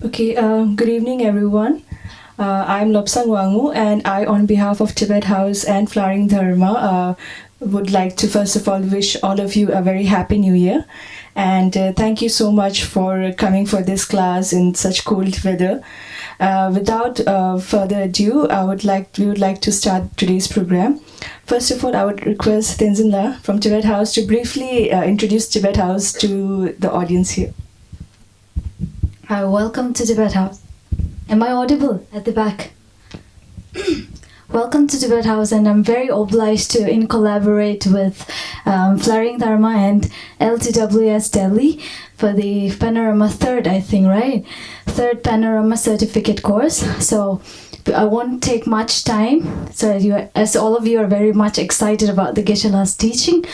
Okay, good evening, everyone. I'm Lobsang Wangu, and I, on behalf of Tibet House and Flowering Dharma, would like to first of all wish all of you a very happy New Year, and thank you so much for coming for this class in such cold weather. Without further ado, we would like to start today's program. First of all, I would request Tenzin La from Tibet House to briefly introduce Tibet House to the audience here. Hi, welcome to Tibet House. Am I audible at the back? Welcome to Tibet House, and I'm very obliged to collaborate with Flowering Dharma and LTWS Delhi for the PANORAMA third, I think, right? Third PANORAMA certificate course. So I won't take much time, as all of you are very much excited about the Geshe-la's teaching.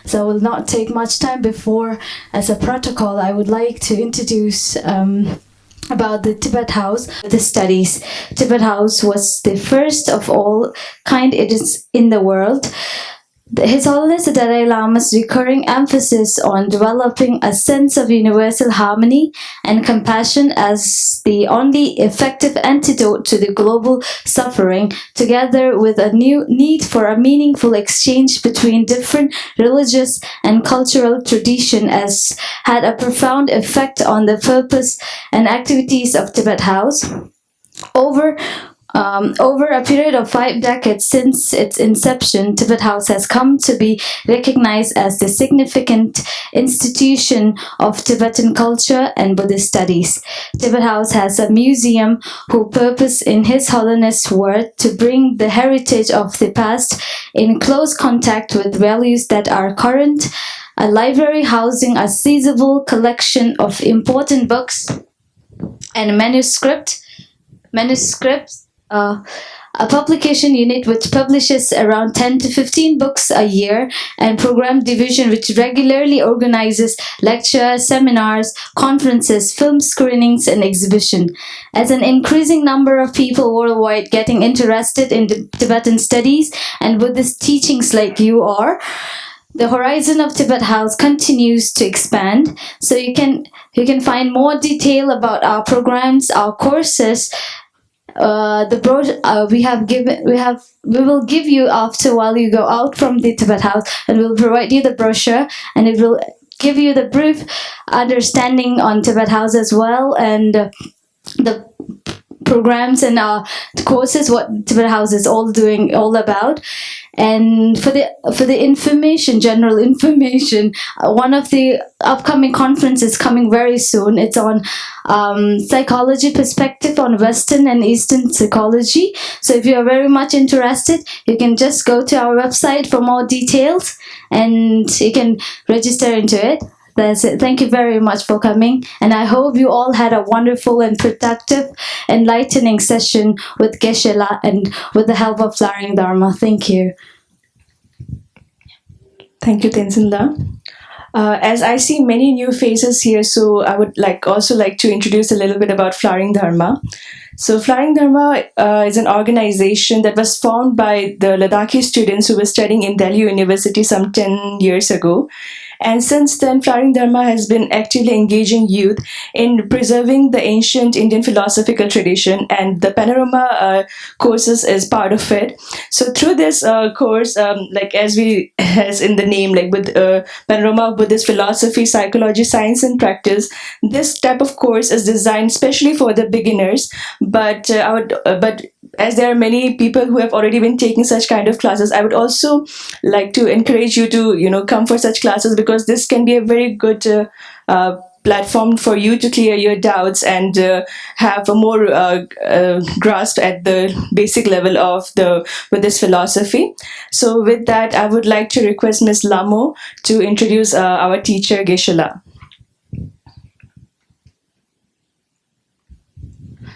So I will not take much time. Before, as a protocol, I would like to introduce about the Tibet House, the studies. Tibet House was the first of all kind it is in the world. His Holiness the Dalai Lama's recurring emphasis on developing a sense of universal harmony and compassion as the only effective antidote to the global suffering, together with a new need for a meaningful exchange between different religious and cultural traditions, has had a profound effect on the purpose and activities of Tibet House. Over a period of 5 decades since its inception, Tibet House has come to be recognized as the significant institution of Tibetan culture and Buddhist studies. Tibet House has a museum whose purpose in His Holiness' word to bring the heritage of the past in close contact with values that are current, a library housing a sizable collection of important books and manuscripts, a publication unit which publishes around 10 to 15 books a year, and program division which regularly organizes lectures, seminars, conferences, film screenings, and exhibition. As an increasing number of people worldwide getting interested in the Tibetan studies and Buddhist teachings like you are, the horizon of Tibet House continues to expand. So you can find more detail about our programs, our courses. The brochure we will give you after while you go out from the Tibet House, and we'll provide you the brochure, and it will give you the brief understanding on Tibet House as well, and the programs and the courses, what Tibet House is all about. And for the information, general information, one of the upcoming conferences coming very soon. It's on psychology perspective on Western and Eastern psychology. So if you are very much interested, you can just go to our website for more details, and you can register into it. That's it. Thank you very much for coming, and I hope you all had a wonderful and productive, enlightening session with Geshe-la and with the help of Flowering Dharma. Thank you. Thank you, Tenzin La. As I see many new faces here, so I would also like to introduce a little bit about Flowering Dharma. So Flowering Dharma is an organization that was formed by the Ladakhi students who were studying in Delhi University some 10 years ago. And since then, Flowering Dharma has been actively engaging youth in preserving the ancient Indian philosophical tradition, and the PANORAMA courses is part of it. So through this course, as in the name, with PANORAMA of Buddhist philosophy, psychology, science, and practice, this type of course is designed especially for the beginners. But as there are many people who have already been taking such kind of classes, I would also like to encourage you to come for such classes, because this can be a very good platform for you to clear your doubts and have a more grasp at the basic level of the Buddhist philosophy. So with that, I would like to request Ms. Lamo to introduce our teacher, Geshe-la.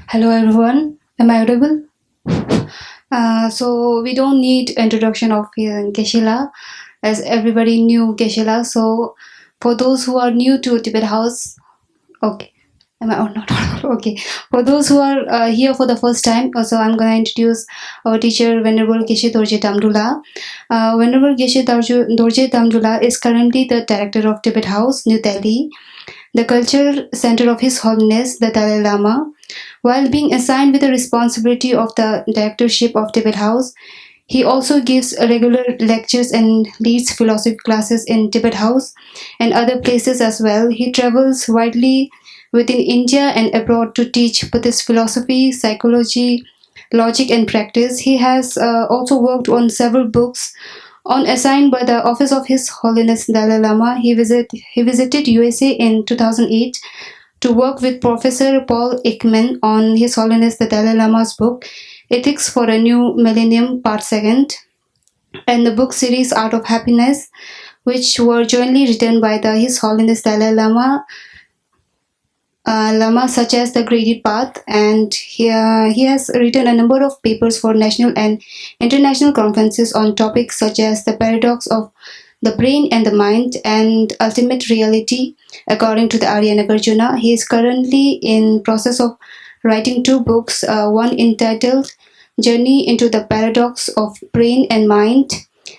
Hello everyone, am I audible? So we don't need introduction of Geshe-la, as everybody knew Geshe-la. So for those who are new to Tibet House, okay, am I not audible? Okay. For those who are here for the first time, so I'm going to introduce our teacher, Venerable Geshe Dorje Damdula. Venerable Geshe Dorje Damdula is currently the director of Tibet House, New Delhi. the culture center of His Holiness the Dalai Lama. While being assigned with the responsibility of the directorship of Tibet House, he also gives regular lectures and leads philosophy classes in Tibet House and other places as well. He travels widely within India and abroad to teach Buddhist philosophy, psychology, logic, and practice. He has also worked on several books. On assigned by the Office of His Holiness Dalai Lama, he visited USA in 2008 to work with Professor Paul Ekman on His Holiness the Dalai Lama's book, Ethics for a New Millennium, Part 2nd, and the book series Art of Happiness, which were jointly written by His Holiness Dalai Lama, such as The Graded Path, and he has written a number of papers for national and international conferences on topics such as the paradox of the brain and the mind and ultimate reality according to the Arya Nagarjuna. He is currently in process of writing 2 books, one entitled Journey into the Paradox of Brain and Mind,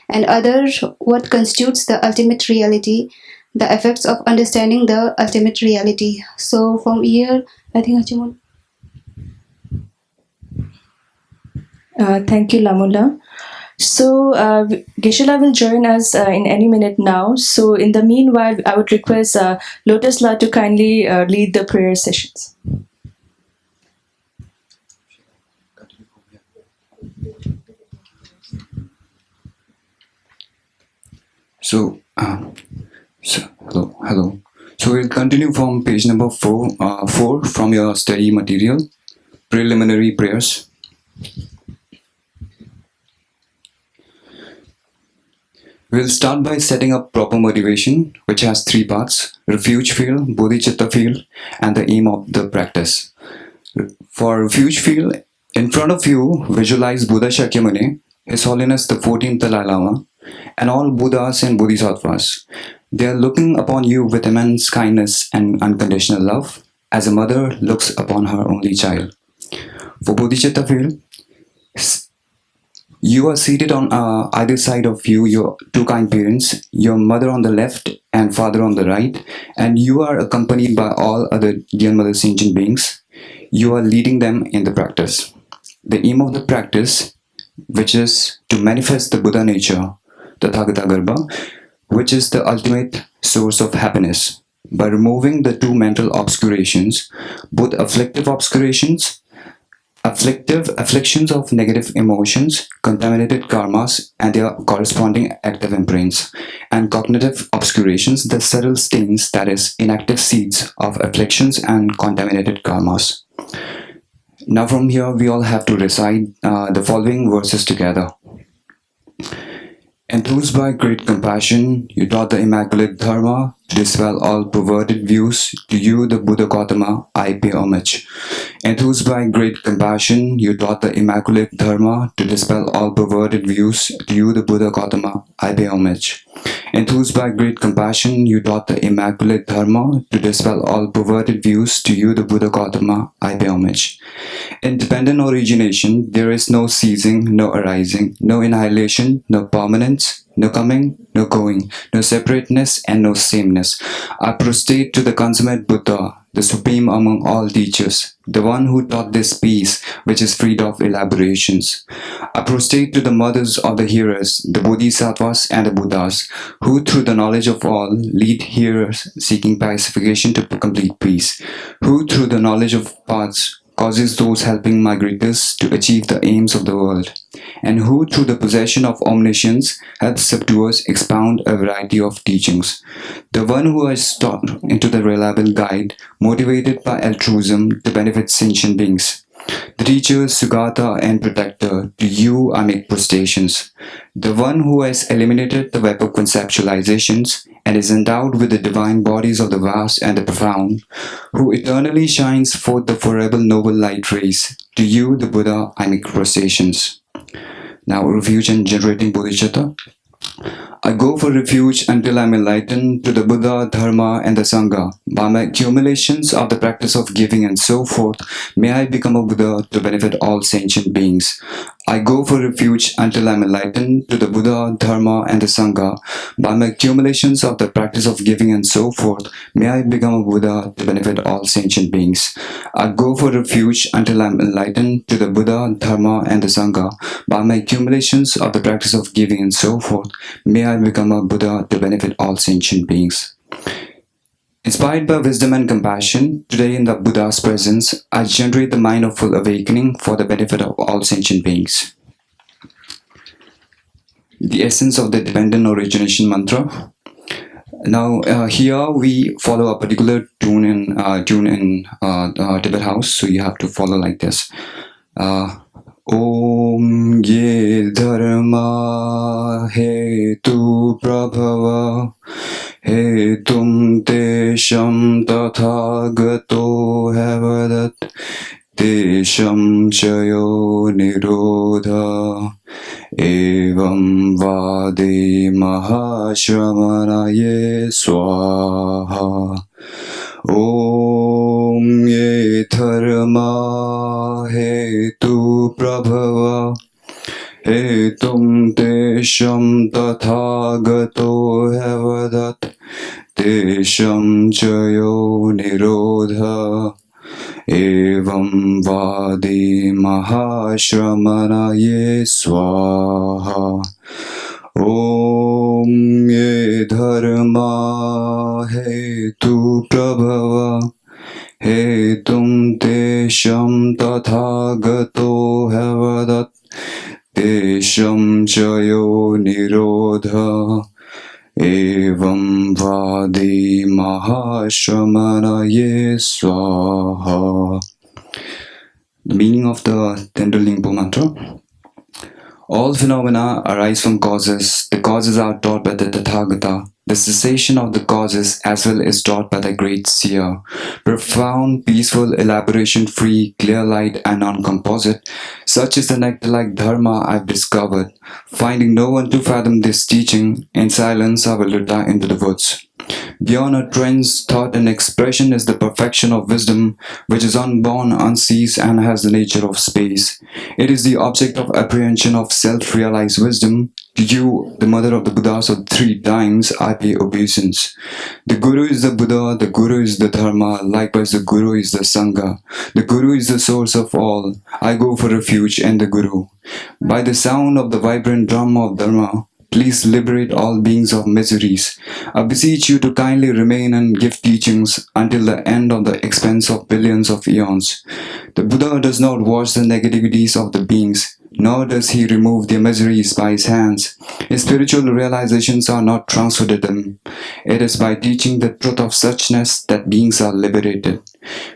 and other What Constitutes the Ultimate Reality, the effects of understanding the ultimate reality. So from here, I think Ajumon. Thank you, Lamula. So Geshe-la will join us in any minute now. So in the meanwhile, I would request Lotus La to kindly lead the prayer sessions. Hello. So we'll continue from page number 4 from your study material, preliminary prayers. We'll start by setting up proper motivation, which has 3 parts: refuge field, bodhicitta field, and the aim of the practice. For refuge field, in front of you, visualize Buddha Shakyamuni, His Holiness the 14th Dalai Lama, and all Buddhas and Bodhisattvas. They are looking upon you with immense kindness and unconditional love, as a mother looks upon her only child. For bodhicitta field, you are seated on either side of you, your 2 kind parents, your mother on the left and father on the right, and you are accompanied by all other dear mother sentient beings. You are leading them in the practice. The aim of the practice, which is to manifest the Buddha nature, Tathagata Garbha, which is the ultimate source of happiness, by removing the 2 mental obscurations, both afflictive afflictions of negative emotions, contaminated karmas and their corresponding active imprints, and cognitive obscurations, the subtle stains, that is, inactive seeds of afflictions and contaminated karmas. Now from here we all have to recite the following verses together. Enthused by great compassion, you taught the immaculate Dharma to dispel all perverted views. To you, the Buddha Gautama, I pay homage. Enthused by great compassion, you taught the immaculate Dharma to dispel all perverted views. To you, the Buddha Gautama, I pay homage. Enthused by great compassion, you taught the immaculate Dharma to dispel all perverted views. To you, the Buddha Gautama, I pay homage. In dependent origination, there is no ceasing, no arising, no annihilation, no permanence, no coming, no going, no separateness, and no sameness. I prostrate to the consummate Buddha, the supreme among all teachers, the one who taught this peace, which is freed of elaborations. I prostrate to the mothers of the hearers, the Bodhisattvas and the Buddhas, who through the knowledge of all lead hearers seeking pacification to complete peace, who through the knowledge of paths causes those helping migrators to achieve the aims of the world, and who through the possession of omniscience helps subduers expound a variety of teachings. The one who has taught into the reliable guide, motivated by altruism to benefit sentient beings. The teacher, Sugata and protector, to you I make prostrations. The one who has eliminated the web of conceptualizations and is endowed with the divine bodies of the vast and the profound, who eternally shines forth the forever noble light rays. To you, the Buddha, I make prostrations. Now, refuge and generating bodhicitta. I go for refuge until I am enlightened to the Buddha, Dharma and the Sangha. By my accumulations of the practice of giving and so forth, may I become a Buddha to benefit all sentient beings. I go for refuge until I'm enlightened to the Buddha, Dharma, and the Sangha. By my accumulations of the practice of giving and so forth, may I become a Buddha to benefit all sentient beings. I go for refuge until I'm enlightened to the Buddha, Dharma, and the Sangha. By my accumulations of the practice of giving and so forth, may I become a Buddha to benefit all sentient beings. Inspired by wisdom and compassion, today in the Buddha's presence, I generate the mind of full awakening for the benefit of all sentient beings. The essence of the dependent origination mantra. Now, here we follow a particular tune in Tibet house, so you have to follow like this. Om ye dharma hetu prabhava hetum tesham tathagato havadat tesham chayo nirodha evam vade mahashramanaye swaha. Om ye dharma hetu prabhava hetum tesham tathagato havadat tesham chayo nirodha evam vade mahashramanaye swaha. Om ye dharma hetu prabhava hetum tesham tathagato havadat tesham chayo nirodha evam vade mahashramanaye swaha. The meaning of the Tender Lingpo mantra. All phenomena arise from causes. The causes are taught by the Tathagata. The cessation of the causes as well is taught by the great seer. Profound, peaceful, elaboration-free, clear light and non-composite. Such is the nectar-like dharma I've discovered. Finding no one to fathom this teaching, in silence I will retire into the woods. Beyond utterance, thought and expression is the perfection of wisdom, which is unborn, unceased, and has the nature of space. It is the object of apprehension of self-realized wisdom. To you, the mother of the Buddhas of 3 times, I pay obeisance. The Guru is the Buddha, the Guru is the Dharma, likewise the Guru is the Sangha. The Guru is the source of all. I go for refuge in the Guru. By the sound of the vibrant drum of Dharma, please liberate all beings of miseries. I beseech you to kindly remain and give teachings until the end of the expanse of billions of eons. The Buddha does not wash the negativities of the beings, nor does he remove their miseries by his hands. His spiritual realizations are not transferred to them. It is by teaching the truth of suchness that beings are liberated.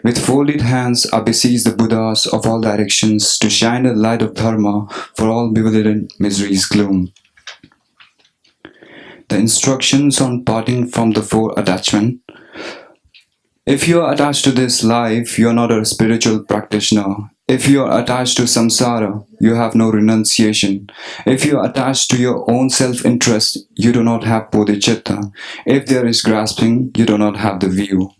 With folded hands, I beseech the Buddhas of all directions to shine the light of Dharma for all bewildered miseries' gloom. The instructions on parting from the 4 attachment. If you are attached to this life, you are not a spiritual practitioner. If you are attached to samsara, you have no renunciation. If you are attached to your own self-interest, you do not have bodhicitta. If there is grasping, you do not have the view.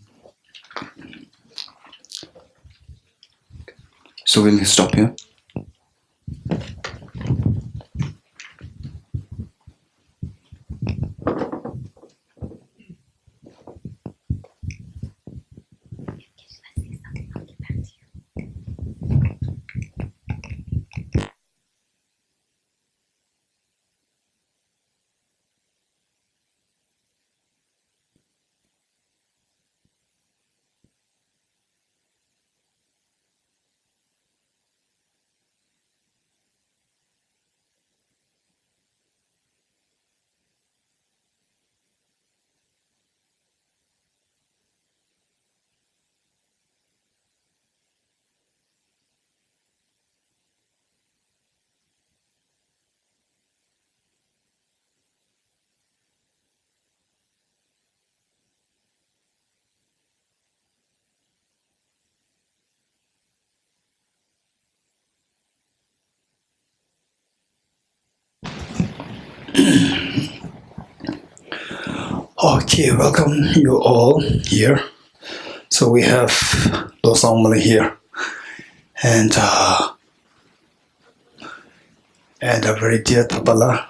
So we'll stop here. Okay, welcome you all here. So we have Losangmali here, and and a very dear Tapala.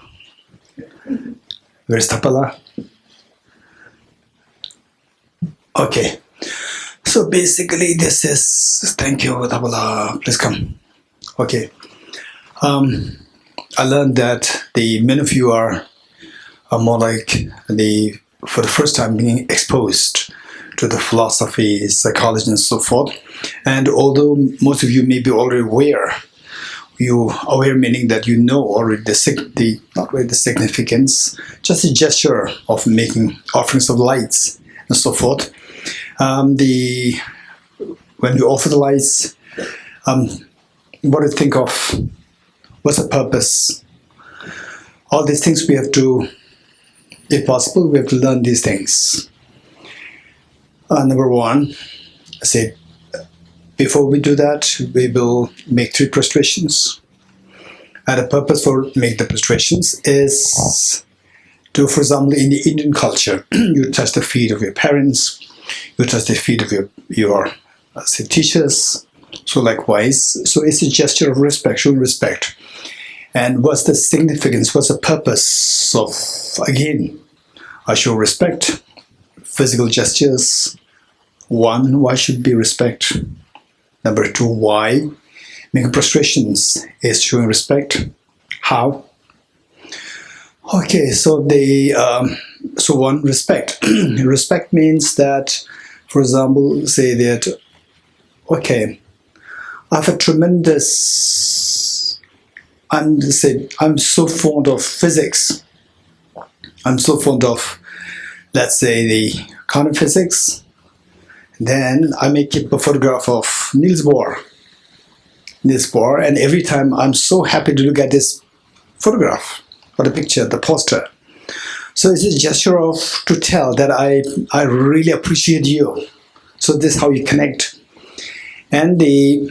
Where's Tapala? Okay. So basically this is, thank you Tapala, please come. Okay. I learned that many of you are more like for the first time being exposed to the philosophy, psychology, and so forth. And although most of you may be already aware, meaning that you know already not really the significance, just a gesture of making offerings of lights and so forth. When you offer the lights, what do you think of? What's the purpose? All these things we have to, if possible, we have to learn these things. Number one, I said, before we do that, we will make 3 prostrations. And the purpose for make the prostrations is to, for example, in the Indian culture, you touch the feet of your parents, you touch the feet of your say, teachers. So likewise, so it's a gesture of respect, showing respect. And what's the significance? What's the purpose of, again, I show respect, physical gestures. 1, why should be respect? Number 2, why? Making prostrations is showing respect. How? Okay, so so 1, respect. Respect means that, for example, say that, okay, I have a tremendous, I'm so fond of physics. I'm so fond of, let's say, the quantum physics. Then I may keep a photograph of Niels Bohr, and every time I'm so happy to look at this photograph or the picture, the poster. So it's a gesture to tell that I really appreciate you. So this is how you connect. And the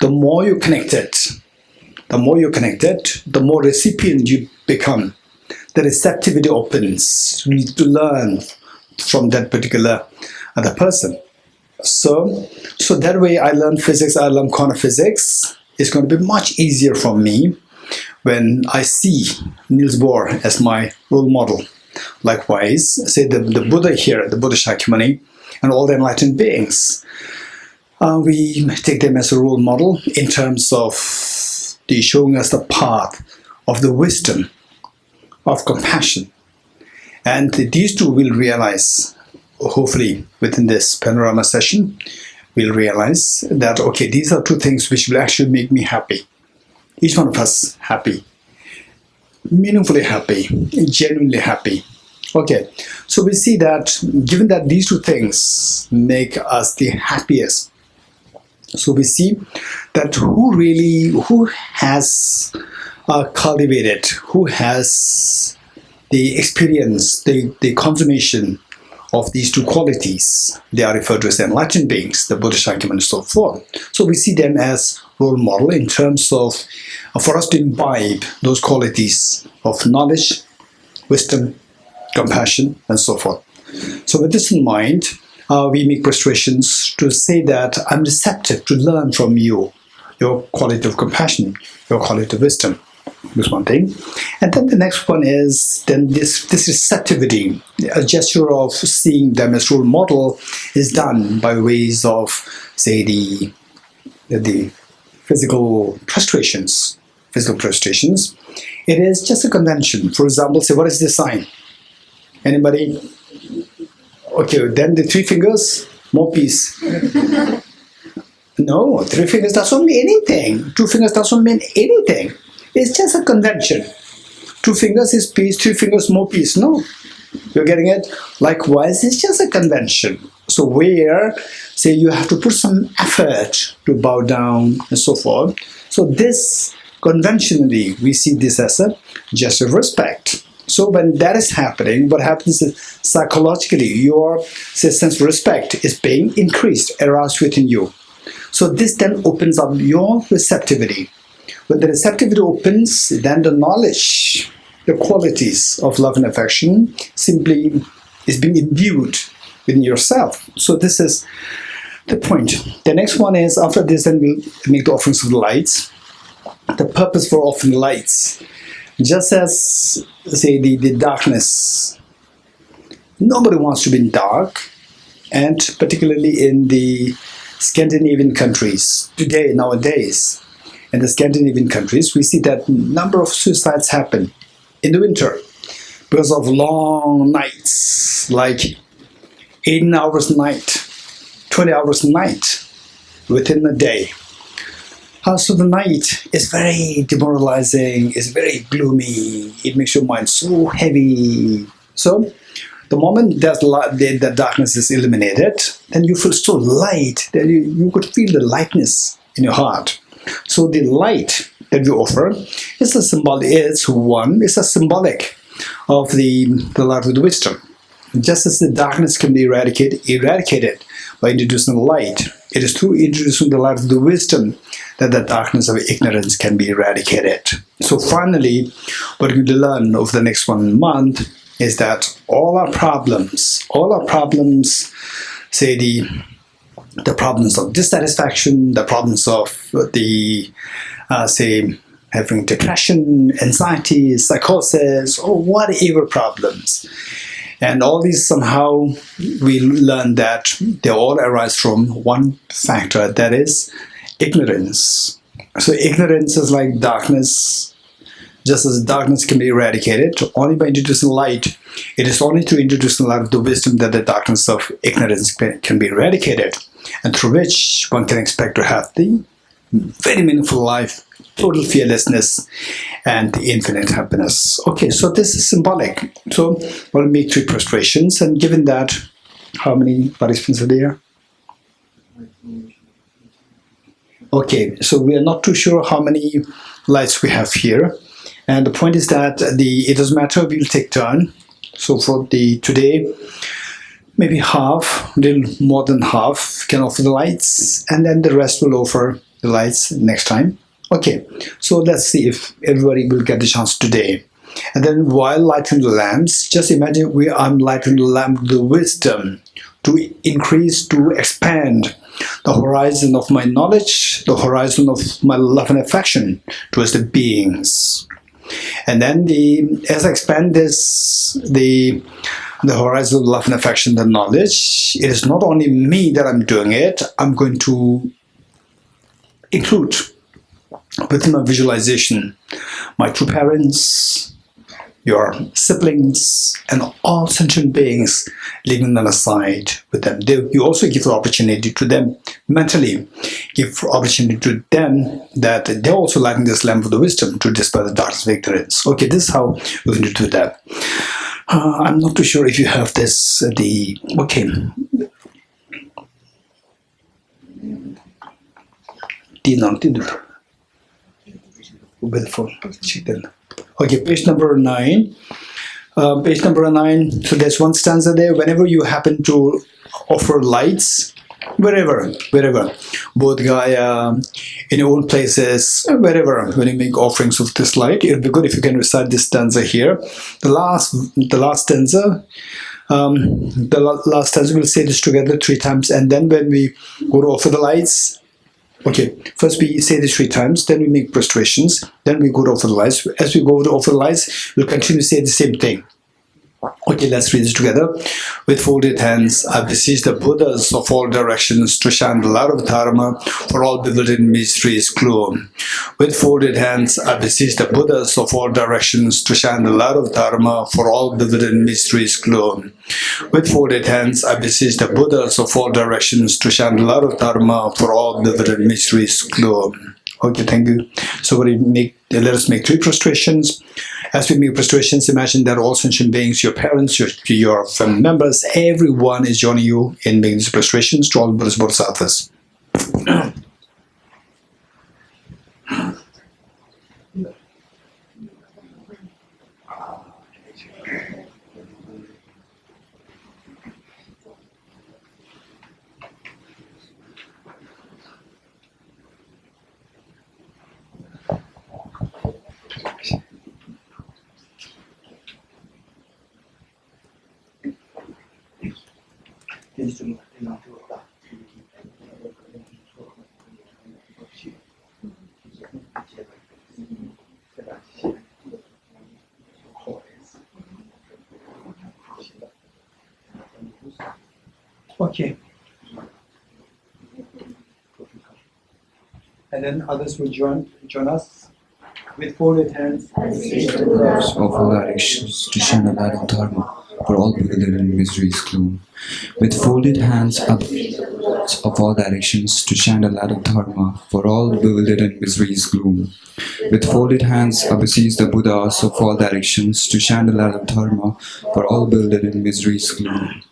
more you connected, the more recipient you become. The receptivity opens. You need to learn from that particular other person. So that way I learn physics, I learn quantum physics. It's going to be much easier for me when I see Niels Bohr as my role model. Likewise, say the Buddha here, the Buddha Shakyamuni, and all the enlightened beings. We take them as a role model in terms of showing us the path of the wisdom, of compassion. And these two will realize, hopefully within this panorama session, we'll realize that, okay, these are 2 things which will actually make me happy. Each one of us happy, meaningfully happy, genuinely happy. Okay, so we see that given that these 2 things make us the happiest, so we see that who has cultivated, who has the experience, the confirmation of these 2 qualities. They are referred to as enlightened beings, the Buddha, Shakyamuni, and so forth. So we see them as role model in terms of, for us to imbibe those qualities of knowledge, wisdom, compassion, and so forth. So with this in mind, we make prostrations to say that I'm receptive to learn from you, your quality of compassion, your quality of wisdom. This one thing. And then the next one is then this receptivity, a gesture of seeing them as role model is done by ways of, say, the physical prostrations. It is just a convention. For example, say, what is this sign? Anybody? Okay, then the 3 fingers, more peace. No, 3 fingers doesn't mean anything. 2 fingers doesn't mean anything. It's just a convention. 2 fingers is peace, 3 fingers more peace. No, you're getting it? Likewise, it's just a convention. So where, say, you have to put some effort to bow down and so forth. So this, conventionally, we see this as a gesture of respect. So when that is happening, what happens is psychologically, your sense of respect is being increased, aroused within you. So this then opens up your receptivity. When the receptivity opens, then the knowledge, the qualities of love and affection simply is being imbued within yourself. So this is the point. The next one is, after this, then we'll make the offerings of the lights. The purpose for offering lights, just as, say, the darkness, nobody wants to be in dark, and particularly in the Scandinavian countries today, nowadays, in the Scandinavian countries, we see that number of suicides happen in the winter because of long nights, like 18 hours a night, 20 hours a night within a day. So the night is very demoralizing, it's very gloomy, it makes your mind so heavy. So the moment the darkness is eliminated, then you feel so light that you could feel the lightness in your heart. So the light that we offer is a symbolic. It's a symbolic of the light of the wisdom. Just as the darkness can be eradicated by introducing the light, it is through introducing the light of the wisdom that the darkness of ignorance can be eradicated. So finally, what we're going to learn over the next 1 month is that all our problems, say the problems of dissatisfaction, the problems of the, say, having depression, anxiety, psychosis, or whatever problems. And all these, somehow we learn that they all arise from one factor, that is ignorance. So ignorance is like darkness. Just as darkness can be eradicated only by introducing light, it is only through introducing the light of the wisdom that the darkness of ignorance can be eradicated, and through which one can expect to have the very meaningful life, total fearlessness, and the infinite happiness. Okay, so this is symbolic. So we'll make 3 prostrations, and given that, how many participants are there? Okay, so we are not too sure how many lights we have here. And the point is that it doesn't matter, we'll take turn. So for today, maybe half, a little more than half can offer the lights, and then the rest will offer the lights next time. Okay, so let's see if everybody will get the chance today. And then while lighting the lamps, just imagine I'm lighting the lamp of the wisdom to increase, to expand the horizon of my knowledge, the horizon of my love and affection towards the beings. And then as I expand the horizon of love and affection, the knowledge, it is not only me that I'm doing it, I'm going to include within my visualization my true parents, your siblings, and all sentient beings, leaving them aside with them. You also give the opportunity to them, mentally give opportunity to them that they're also lighting this lamp of the wisdom to dispel the darkness of ignorance. Okay, this is how we're going to do that. I'm not too sure if you have this, okay. Okay, page number 9. Page number 9. So there's one stanza there. Whenever you happen to offer lights, wherever, Bodh Gaya, in your own places, wherever, when you make offerings of this light, it would be good if you can recite this stanza here. The last stanza. The last stanza, we'll say this together 3 times, and then when we go to offer the lights. Okay, first we say this 3 times, then we make prostrations, then we go to offer the lights. As we go to offer the lights, we'll continue to say the same thing. Okay, let's read this together. With folded hands, I beseech the Buddhas of all directions to shine the light of Dharma for all bewildered mysteries gloom. With folded hands, I beseech the Buddhas of all directions to shine the light of Dharma for all bewildered mysteries gloom. With folded hands, I beseech the Buddhas of all directions to shine the light of Dharma for all bewildered mysteries gloom. Okay, thank you. So let us make 3 prostrations. As we make prostrations, imagine that all sentient beings, your parents, your family members, everyone is joining you in making these prostrations to all Buddhist Bodhisattvas. Okay. And then others will join us with folded hands. Of all directions to shine a light of Dharma for all bewildered in misery's gloom. With folded hands up of all directions to shine a light of Dharma for all bewildered in misery's gloom. With folded hands I beseech the Buddhas of all directions to shine the light of Dharma for all bewildered in misery's gloom.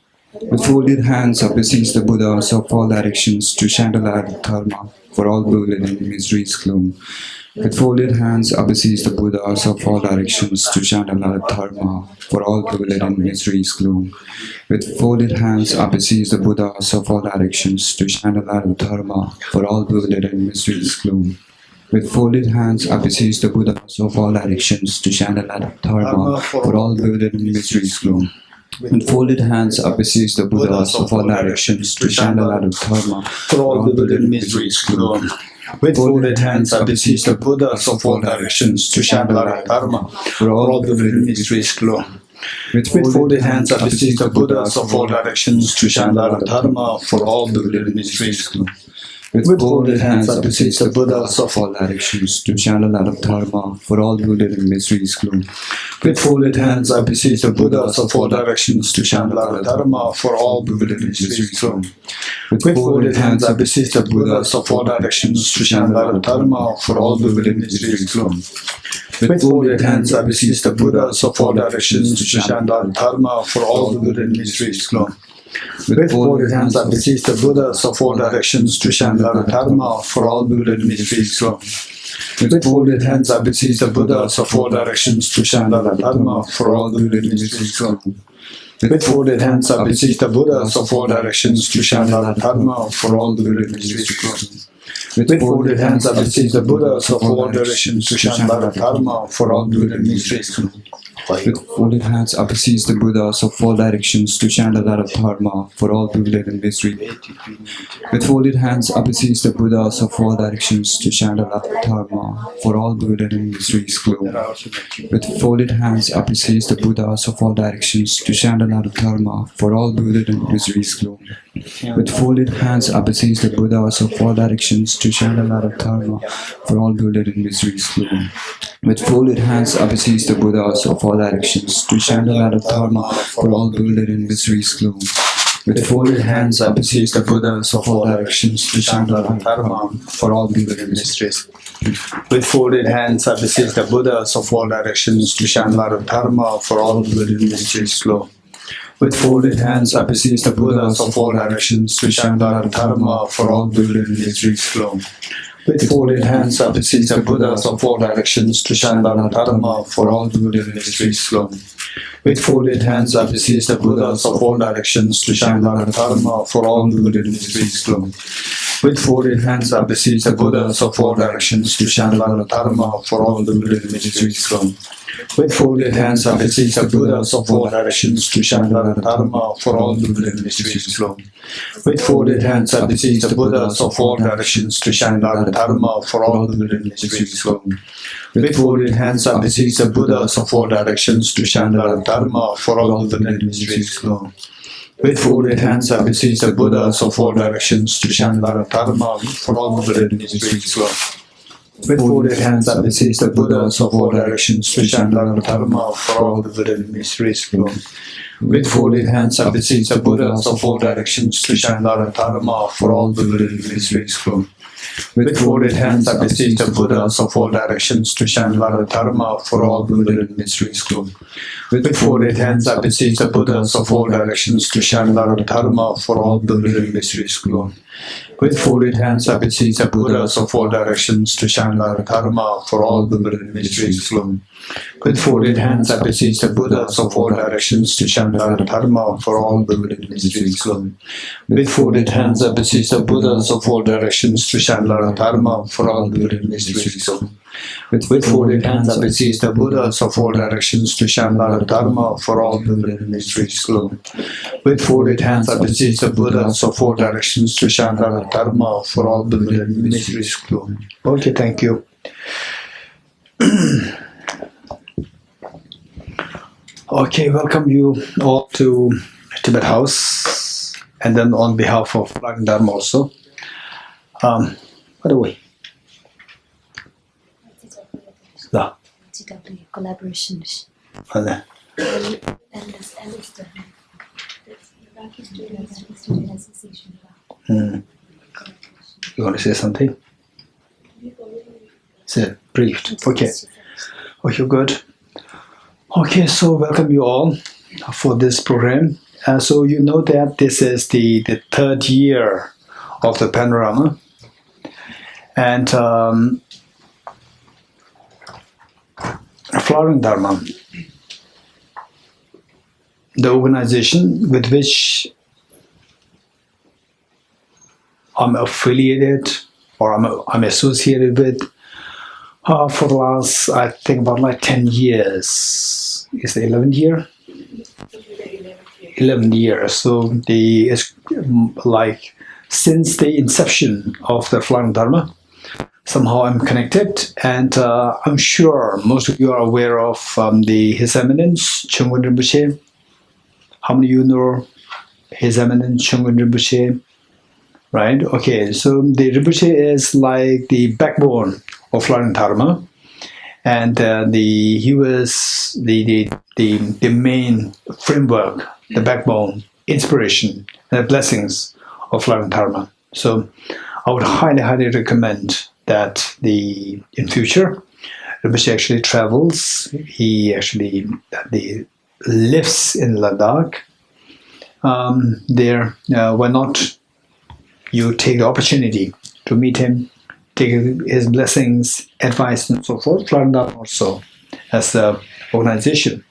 With folded hands I beseech the Buddhas of all directions to shine the light of Dharma for all bewildered in misery's gloom. With folded hands I beseech the Buddhas of all directions to shine the light of Dharma for all bewildered in misery's gloom. With folded hands I beseech the Buddhas of all directions to shine the light of Dharma for all bewildered in misery's gloom. With folded hands I beseech the Buddhas of all directions to shine the light of Dharma for all bewildered in misery's gloom. With folded hands I beseech the Buddhas of all directions to shine the light of Dharma For all bewildered in misery's gloom. With folded hands I beseech the Buddhas of all directions to shine the light of Dharma for all bewildered in misery's gloom. With folded hands I beseech the Buddhas of all directions to shine the light of Dharma for all bewildered in misery's gloom. With folded hands I beseech the Buddhas of all directions to shine the light of Dharma for all bewildered in misery's gloom. With folded hands I beseech the Buddhas of all directions to shine the light of Dharma for all bewildered in misery's gloom. With folded hands I beseech the Buddhas of all directions to shine the light of Dharma for all bewildered in misery's gloom. With folded hands I beseech the Buddhas of all directions to shine the light of Dharma for all bewildered in misery's gloom. With folded hands I beseech the Buddhas of all directions to shine the light of Dharma for all bewildered in misery's gloom. With folded hands I beseech the Buddhas of all directions to shine the light of Dharma for all bewildered in misery's gloom. With folded hands I beseech the Buddhas of all directions to shine the light of Dharma for all bewildered in misery's gloom. With folded hands I beseech the Buddhas of all directions to shine the light of Dharma for all bewildered in misery's gloom. With folded hands I beseech the Buddhas of all directions to shine the light of Dharma for all bewildered in misery. With folded hands I beseech the Buddhas of all directions to shine the light of Dharma for all bewildered in misery's gloom. With folded hands I beseech the Buddhas of all directions to shine the light of Dharma for all bewildered in misery's gloom. With folded hands I beseech the Buddhas of all directions to shine the light of Dharma for all bewildered in misery's gloom. With folded hands I beseech the Buddhas of all directions to shine the light of Dharma for all bewildered in misery's gloom. With folded hands I beseech the Buddhas of all directions to shine the light of Dharma for all bewildered in misery's gloom. With folded hands I beseech the Buddhas of all directions to shine the light of Dharma for all bewildered in misery's gloom. With folded hands I beseech the Buddhas of all directions to shine the light of Dharma for all bewildered in misery's gloom. With folded hands I beseech the Buddhas of all directions to shine the light of Dharma for all bewildered in misery's gloom. With folded hands I beseech the Buddhas of all directions to shine the light of Dharma for all bewildered in misery's gloom. With folded hands I beseech the Buddhas of all directions to shine the light of Dharma for all bewildered in misery's gloom. With folded hands I beseech the Buddhas of all directions to shine the light of Dharma for all bewildered in misery's gloom. With folded hands I beseech the Buddhas of all directions to shine the light of Dharma for all bewildered in misery's gloom. With folded hands I beseech the Buddhas of all directions to shine the light of Dharma for all bewildered in misery's gloom. With folded hands I beseech the Buddhas of all directions to shine the light of Dharma for all bewildered in misery's gloom. With folded hands I beseech the Buddhas of all directions to shine the light of Dharma for all bewildered in misery's gloom. With folded hands I beseech the Buddhas of all directions to shine the light of Dharma for all bewildered in misery's gloom. With folded hands I beseech the Buddhas of all directions to shine the light of Dharma for all bewildered in misery's gloom. With folded hands I beseech the Buddhas of all directions to shine the light of Dharma for all bewildered in misery's gloom. With folded hands I beseech the Buddhas of all directions to shine the light of Dharma for all bewildered in misery's gloom. With folded hands I beseech the Buddhas of all directions to shine the light of Dharma for all bewildered in misery's gloom. With folded hands I beseech the Buddhas of all directions to shine the light of Dharma for all bewildered in misery's gloom. With folded hands I beseech the Buddhas of all directions to shine the light of Dharma for all bewildered in misery's gloom. With folded hands I beseech the Buddhas of all directions to shine the light of Dharma for all bewildered in misery's gloom. Okay, thank you. Okay, welcome you all to Tibet House, and then on behalf of Flowering Dharma also. By the way, the collaboration. You want to say something? Say briefed. Okay. Okay, good. Okay, so welcome you all for this program. So you know that this is the third year of the PANORAMA, and Flowering Dharma, the organization with which I'm affiliated or I'm associated with for the last, I think, about like 10 years. Is the 11th year? 11 years. So it's like since the inception of the Flowering Dharma, somehow I'm connected, and I'm sure most of you are aware of His Eminence Chungwen Rinpoche. How many of you know His Eminence Chungwen Rinpoche? Right? Okay, so the Rinpoche is like the backbone of Flowering Dharma, and he was the main framework, the backbone, inspiration, and the blessings of Flowering Dharma. So I would highly recommend that in future, Rinpoche actually travels. He actually lives in Ladakh. Why not you take the opportunity to meet him, take his blessings, advice, and so forth. Flowering Dharma also as an organization.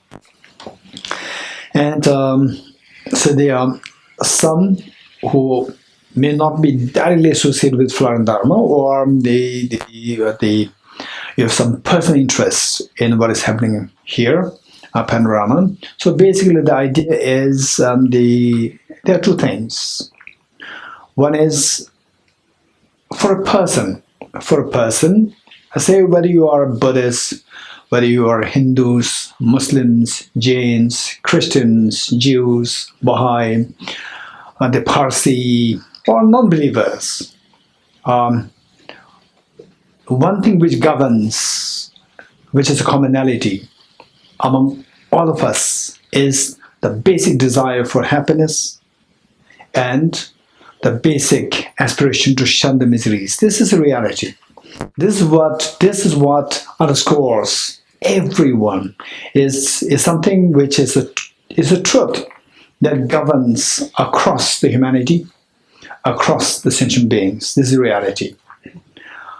And so there are some who may not be directly associated with Flowering Dharma, or you have some personal interest in what is happening here, PANORAMA. So basically the idea is there are two things. One is for a person, I say whether you are Buddhist, whether you are Hindus, Muslims, Jains, Christians, Jews, Baha'i, the Parsi, or non-believers. One thing which governs, which is a commonality among all of us, is the basic desire for happiness and the basic aspiration to shun the miseries. This is a reality. This is what underscores everyone. Is something which is a truth that governs across the humanity, across the sentient beings. This is a reality.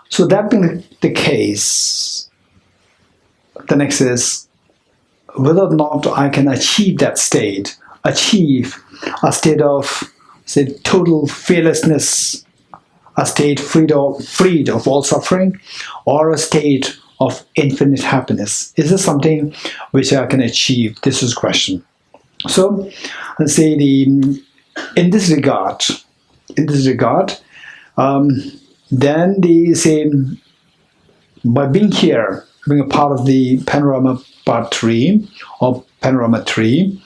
So that being the case, the next is whether or not I can achieve that state, achieve a state of, say, total fearlessness, a state freed of all suffering, or a state of infinite happiness. Is this something which I can achieve? This is the question. So, let's say in this regard, then by being here, being a part of the PANORAMA Part 3 or PANORAMA 3,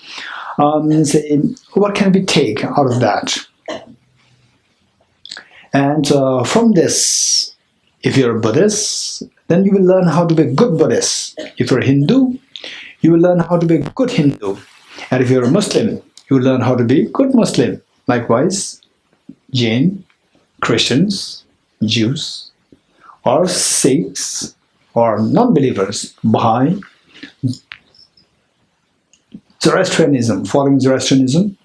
say what can we take out of that? And from this, if you're a Buddhist, then you will learn how to be a good Buddhist. If you're a Hindu, you will learn how to be a good Hindu. And if you're a Muslim, you will learn how to be a good Muslim. Likewise, Jain, Christians, Jews, or Sikhs, or non-believers, Baha'i, Zoroastrianism, following Zoroastrianism,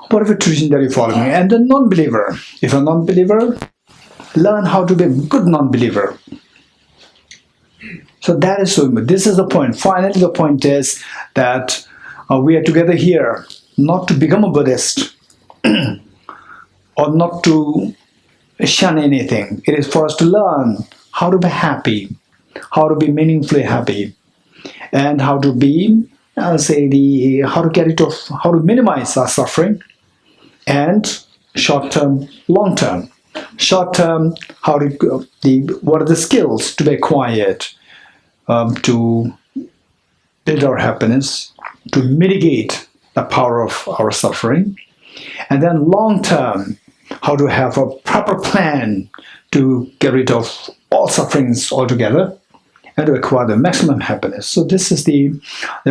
whatever tradition that you're following, and a non-believer. If you're a non-believer, learn how to be a good non-believer. So that is so important. This is the point. Finally, the point is that we are together here not to become a Buddhist or not to shun anything. It is for us to learn how to be happy, how to be meaningfully happy, and how to be, how to get it off, how to minimize our suffering, and short-term, long-term. Short term, what are the skills to be acquired to build our happiness, to mitigate the power of our suffering. And then long term, how to have a proper plan to get rid of all sufferings altogether and to acquire the maximum happiness. So this is the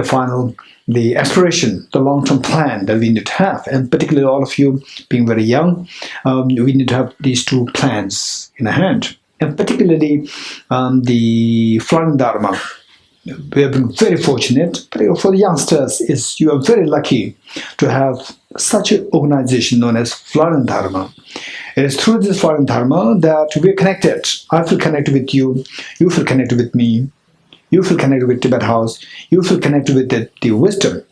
final, the aspiration, the long-term plan that we need to have. And particularly all of you being very young, we need to have these two plans in hand. And particularly the Flowering Dharma. We have been very fortunate, particularly for the youngsters, you are very lucky to have such an organization known as Flowering Dharma. It is through this Flowering Dharma that we are connected. I feel connected with you, you feel connected with me, you feel connected with Tibet House, you feel connected with the wisdom,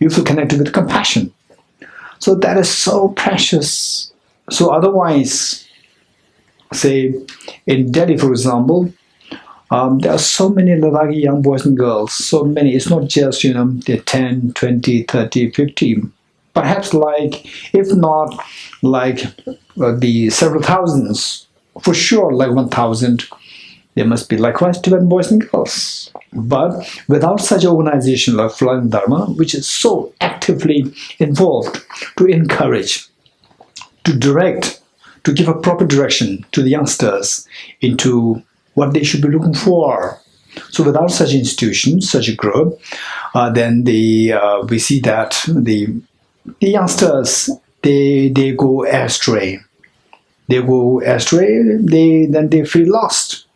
you feel connected with compassion. So that is so precious. So otherwise, say in Delhi, for example, there are so many Ladakhi young boys and girls, so many. It's not just, they're 10, 20, 30, 50. Perhaps if not the several thousands, for sure, 1,000, there must be likewise Tibetan boys and girls. But without such an organization like Flowering Dharma, which is so actively involved to encourage, to direct, to give a proper direction to the youngsters into what they should be looking for. So without such institutions, such a group, then we see that the youngsters, they go astray. They go astray, then they feel lost.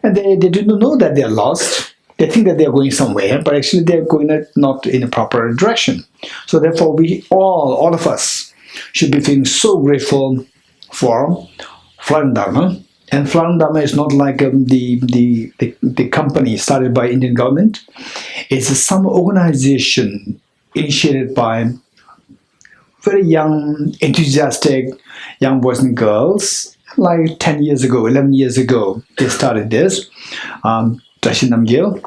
And they do not know that they are lost. They think that they are going somewhere, but actually they are going not in a proper direction. So therefore we all of us should be feeling so grateful for Flowering Dharma. And Flowering Dharma is not like the company started by Indian government. It's some organization initiated by very young, enthusiastic young boys and girls. 10 years ago, 11 years ago, they started this. Tashin Namgyal,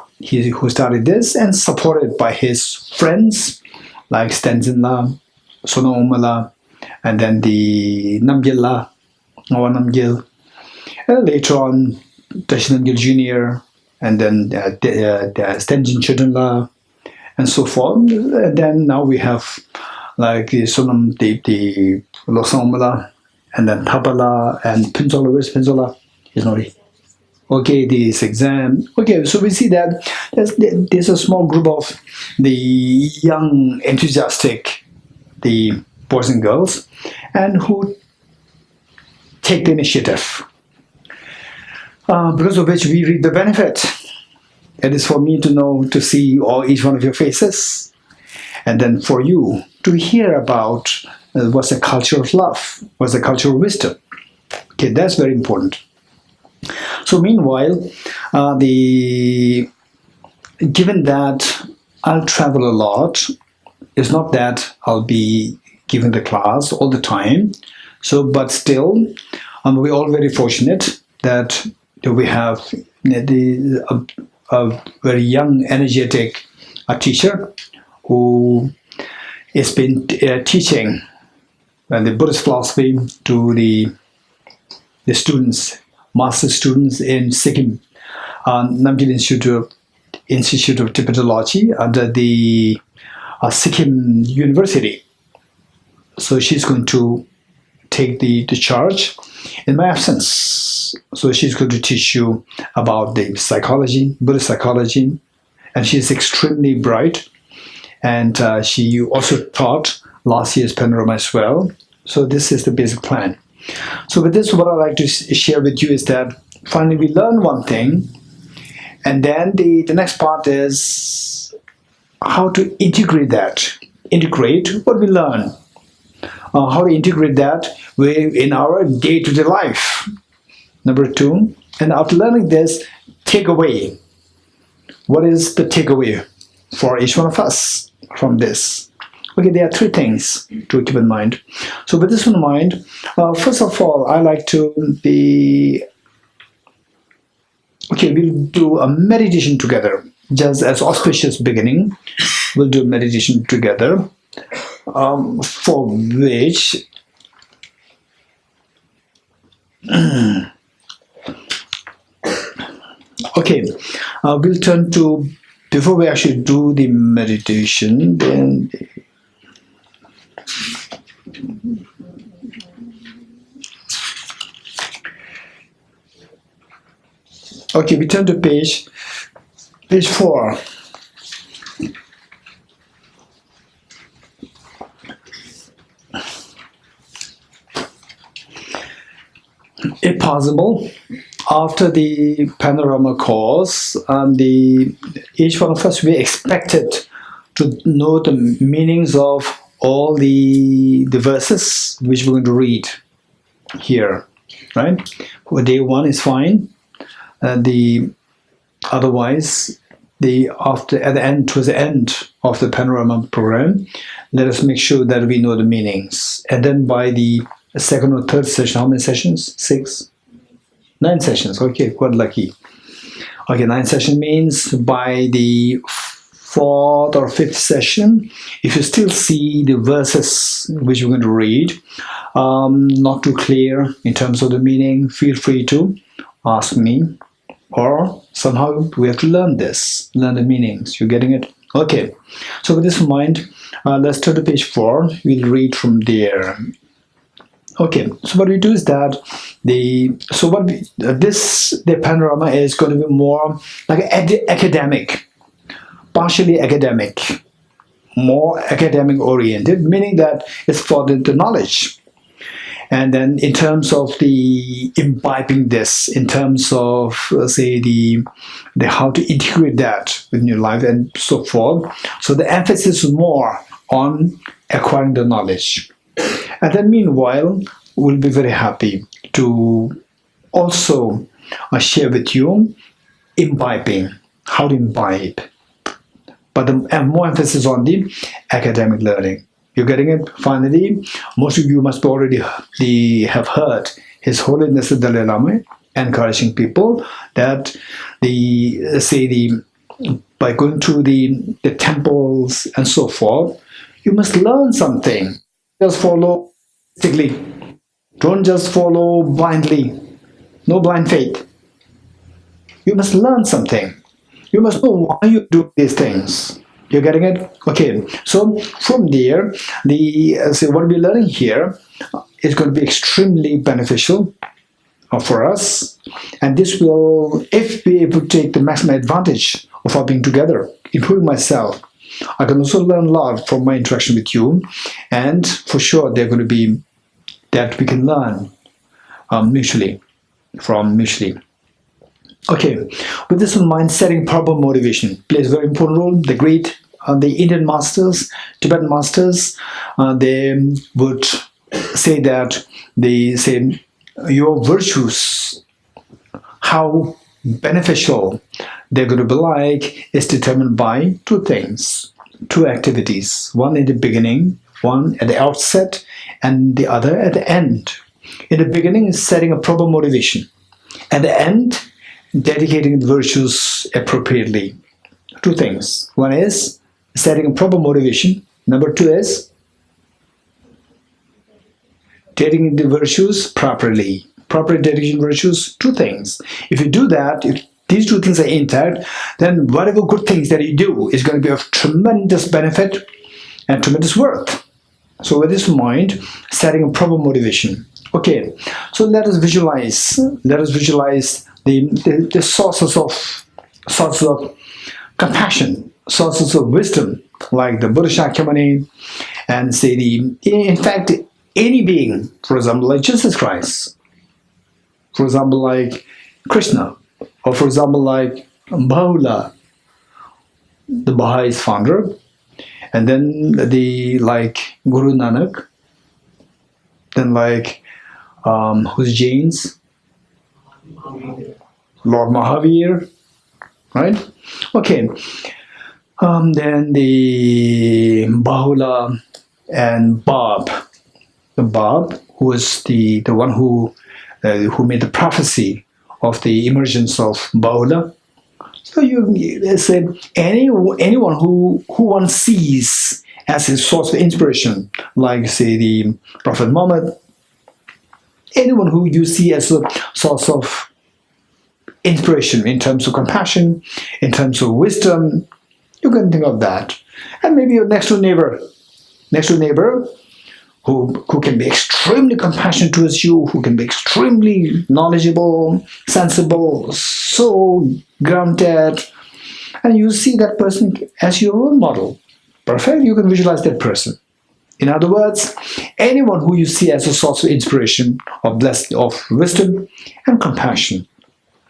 who started this, and supported by his friends like Stenzinla, Sono, and then the Namgyal, Ngawa Namgyal. Later on, Tashin Namgyal Jr., and then Stenjin Chodunla, and so forth. And then now we have the Sonam, the Losomala, and then Tabala, and Pinzola. Where's Pinzola? He's not here. Okay, this exam. Okay, so we see that there's a small group of the young, enthusiastic, the boys and girls, and who take the initiative. Because of which we reap the benefit. It is for me to see each one of your faces, and then for you to hear about what's the culture of love, what's the culture of wisdom. Okay, that's very important. So meanwhile, given that I'll travel a lot, it's not that I'll be giving the class all the time. So, but still, we're all very fortunate that we have a very young, energetic teacher who has been teaching the Buddhist philosophy to the students, master students in Sikkim, Namgyal Institute of Tibetology under the Sikkim University. So she's going to take the charge in my absence. So she's going to teach you about the psychology, Buddhist psychology, and she's extremely bright. And she also taught last year's PANORAMA as well. So this is the basic plan. So with this, what I'd like to share with you is that finally we learn one thing, and then the next part is how to integrate what we learn, how to integrate that in our day-to-day life. Number two, and after learning this, takeaway. What is the takeaway for each one of us from this? Okay, there are three things to keep in mind. So with this in mind, first of all, I like to we'll do a meditation together. Just as auspicious beginning, we'll do meditation together, for which Okay, we'll turn to, before we actually do the meditation, then okay, we turn to page 4. If possible, after the panorama course, each one of us, we expected to know the meanings of all the verses which we're going to read here, right? For day 1 is fine. Otherwise, at the end, towards the end of the panorama program, let us make sure that we know the meanings, and then by the second or third session, how many sessions? 6, 9 sessions. Okay, quite lucky. Okay, 9 session means by the 4th or 5th session, if you still see the verses which we're going to read not too clear in terms of the meaning, feel free to ask me, or somehow we have to learn the meanings. You're getting it? Okay, so with this in mind, let's turn to page 4. We'll read from there. Okay, so what we do is that the panorama is going to be more like academic, partially academic, more academic oriented, meaning that it's for the knowledge. And then in terms of the imbibing this, in terms of say the how to integrate that in your life and so forth. So the emphasis is more on acquiring the knowledge. And then meanwhile, we'll be very happy to also share with you imbibing, how to imbibe. But more emphasis on the academic learning. You're getting it? Finally, most of you must already have heard His Holiness the Dalai Lama encouraging people that by going to the temples and so forth, you must learn something. Just follow strictly. Don't just follow blindly. No blind faith. You must learn something. You must know why you do these things. You're getting it? Okay. So from there, what we're learning here is going to be extremely beneficial for us. And this will, if we're able to take the maximum advantage of our being together, including myself, I can also learn a lot from my interaction with you. And for sure, they're going to be that we can learn mutually. Okay, with this in mind, setting proper motivation plays a very important role. The Indian masters, Tibetan masters, they would say that your virtues, how beneficial they're going to be like, is determined by 2 things, 2 activities. One in the beginning, one at the outset, and the other at the end. In the beginning is setting a proper motivation. At the end, dedicating the virtues appropriately. 2 things. One is setting a proper motivation. Number 2 is dedicating the virtues properly. Proper dedication virtues, 2 things. If you do that, if these 2 things are intact, then whatever good things that you do is going to be of tremendous benefit and tremendous worth. So with this in mind, setting a proper motivation. Okay, so let us visualize the sources of compassion, sources of wisdom, like the Buddha Shakyamuni, and in fact, any being, for example, like Jesus Christ, for example, like Krishna, or for example, like Bahula, the Baha'is founder, and then like Guru Nanak, then like who's Jain's? Lord Mahavir, right? Okay. Then the Bahula and Bob. The Bob, who was the one who made the prophecy of the emergence of Bahula. So you say anyone who one sees as his source of inspiration, like say the Prophet Muhammad, anyone who you see as a source of inspiration in terms of compassion, in terms of wisdom, you can think of that. And maybe your next door neighbor who can be extremely compassionate towards you, who can be extremely knowledgeable, sensible, so grounded, and you see that person as your role model. Perfect, you can visualize that person. In other words, anyone who you see as a source of inspiration, of wisdom and compassion.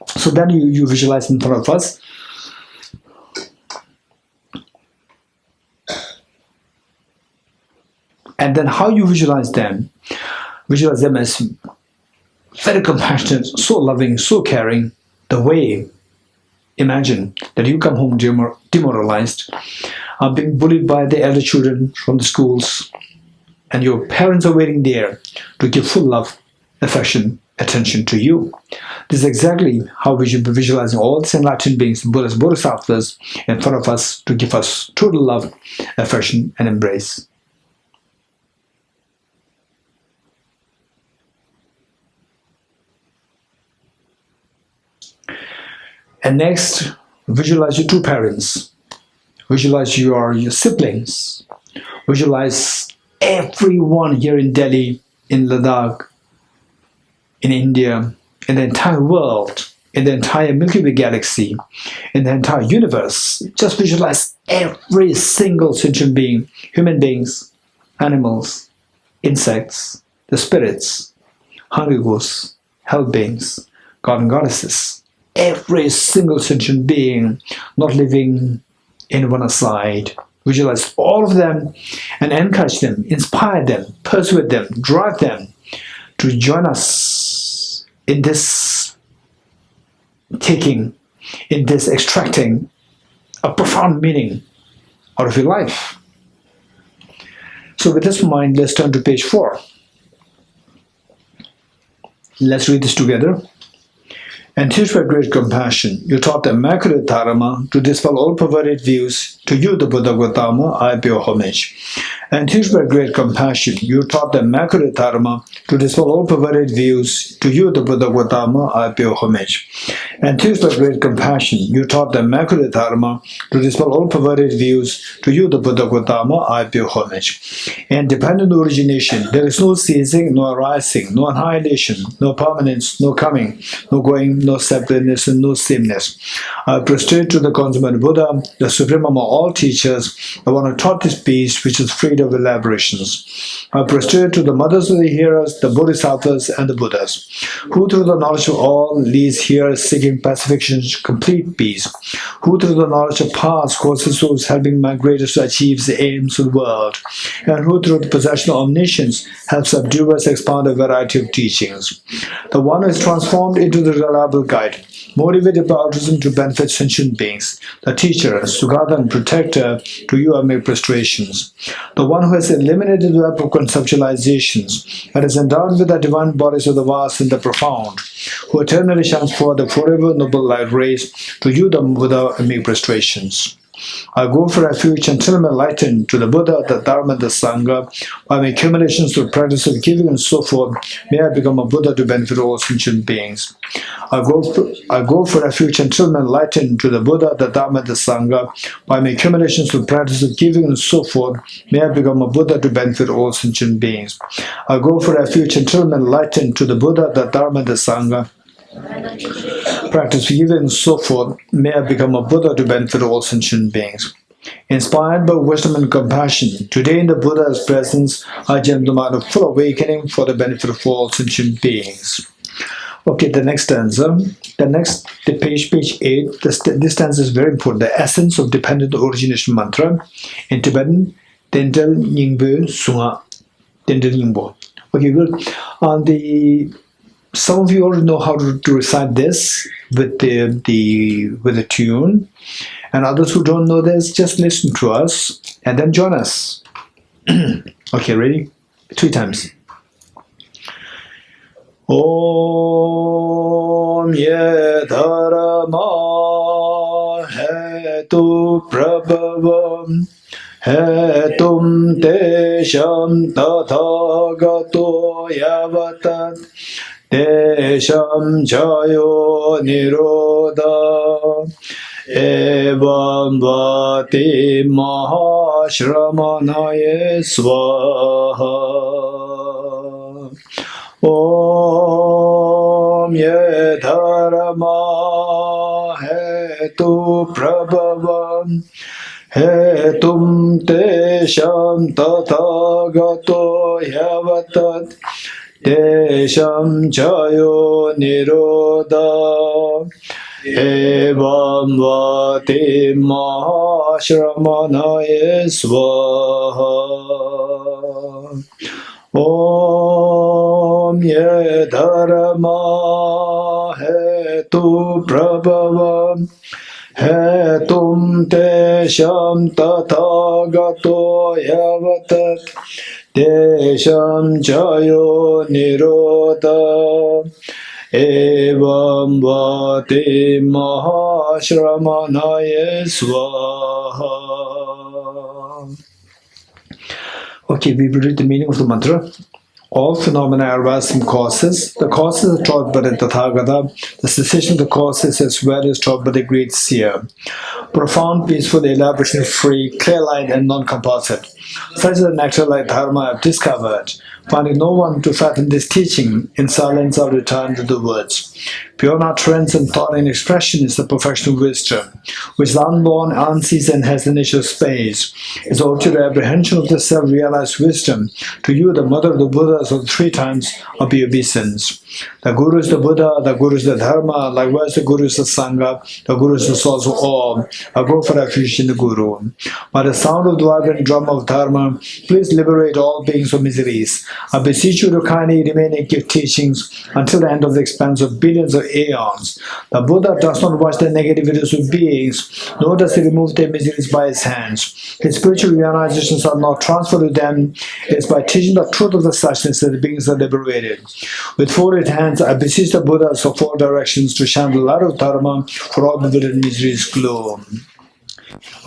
So then you visualize in front of us. And then how you visualize them as very compassionate, so loving, so caring. The way, imagine that you come home demoralized, being bullied by the elder children from the schools, and your parents are waiting there to give full love, affection, attention to you. This is exactly how we should be visualizing all these enlightened beings, Buddhas, Bodhisattvas, in front of us to give us total love, affection, and embrace. And next, visualize your two parents. Visualize your siblings. Visualize everyone here in Delhi, in Ladakh, in India, in the entire world, in the entire Milky Way galaxy, in the entire universe. Just visualize every single sentient being, human beings, animals, insects, the spirits, hungry ghosts, hell beings, god and goddesses. Every single sentient being, not living anyone aside. Visualize all of them and encourage them, inspire them, persuade them, drive them to join us in this taking, in this extracting a profound meaning out of your life. So with this in mind, let's turn to page 4. Let's read this together. And teach by great compassion, you taught the Immaculate Dharma to dispel all perverted views. To you, the Buddha Gautama, I pay homage. And teach by great compassion, you taught the Immaculate Dharma to dispel all perverted views. To you, the Buddha Gautama, I pay homage. And teach by great compassion, you taught the Immaculate Dharma to dispel all perverted views. To you, the Buddha Gautama, I pay homage. And dependent origination, there is no ceasing, no arising, no annihilation, no permanence, no coming, no going, no separateness, and no sameness. I prostrate to the consummate Buddha, the supreme among all teachers, the one who taught this peace which is freed of elaborations. I prostrate to the mothers of the hearers, the Bodhisattvas and the Buddhas, who through the knowledge of all leads here seeking pacification, complete peace, who through the knowledge of paths causes souls helping migrators to achieve the aims of the world, and who through the possession of omniscience helps subduers expand a variety of teachings. The one who is transformed into the reliable guide, motivated by altruism to benefit sentient beings, the teacher, Sugata and protector, to you I make prostrations. The one who has eliminated the web of conceptualizations and is endowed with the divine bodies of the vast and the profound, who eternally shines forth the forever noble light rays, to you the Buddha I make prostrations. I go for refuge until I'm enlightened to the Buddha, the Dharma, the Sangha. By my accumulations through practice of giving and so forth, may I become a Buddha to benefit all sentient beings. I go for refuge until I'm enlightened to the Buddha, the Dharma, the Sangha. By my accumulations through practice of giving and so forth, may I become a Buddha to benefit all sentient beings. I go for refuge until I'm enlightened to the Buddha, the Dharma, the Sangha. Practice giving and so forth, may I become a Buddha to benefit all sentient beings. Inspired by wisdom and compassion, today in the Buddha's presence, I gem the mind of full awakening for the benefit of all sentient beings. Okay, the next stanza. The page 8. This stanza is very important. The essence of dependent origination mantra. In Tibetan, Tendel Nyingbo Sunga. Tendel Nyingbo. Okay, good. Some of you already know how to recite this with the tune, and others who don't know this, just listen to us and then join us. Okay, ready? 3 times. Om ye dharma hetu prabhavam hetum te Tesham tathagato yavatat Tesham jayo nirodha Evam vati mahashramanaya swaha Om yedharma hetu prabhavam Hetum tesham tathagato yavatat Tesham jayo nirodha Evam vati mahashramanaya swaha Om yedharma hetu prabhavam Hetum tesham tathagato yavatat Tesham jayo nirodha Evam vati mahashramanaya swaha. Okay, we will read the meaning of the mantra. All phenomena arise from causes. The causes are taught by the Tathagata. The cessation of the causes as well is taught by the great seer. Profound, peaceful, elaboration-free, clear-light, and non-composite. Such is the natural light Dharma I have discovered. Finding no one to fathom this teaching, in silence I'll return to the words. Pure utterance and thought and expression is the perfection of wisdom, which is unborn, unsees, and has the nature of space. Is also the apprehension of the self-realized wisdom. To you, the mother of the Buddhas, of the 3 times of your obeisance. The Guru is the Buddha, the Guru is the Dharma, likewise the Guru is the Sangha, the Guru is the source of all. I go for refuge in the Guru. By the sound of the vibrant drum of Dharma, please liberate all beings from miseries. I beseech you to kindly remain and give teachings until the end of the expanse of billions of aeons. The Buddha does not watch the negativities of beings, nor does he remove their miseries by his hands. His spiritual realizations are not transferred to them. It is by teaching the truth of the suchness that the beings are liberated. With folded hands, I beseech the Buddhas of 4 directions to shine the light of Dharma for all bewildered miseries glow.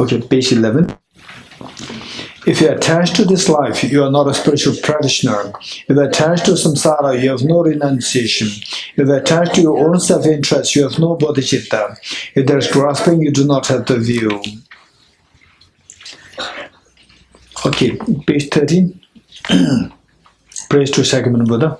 Okay, page 11. If you are attached to this life, you are not a spiritual practitioner. If you are attached to samsara, you have no renunciation. If you are attached to your own self-interest, you have no bodhicitta. If there is grasping, you do not have the view. Okay, page 13. Praise to Shakyamuni Buddha.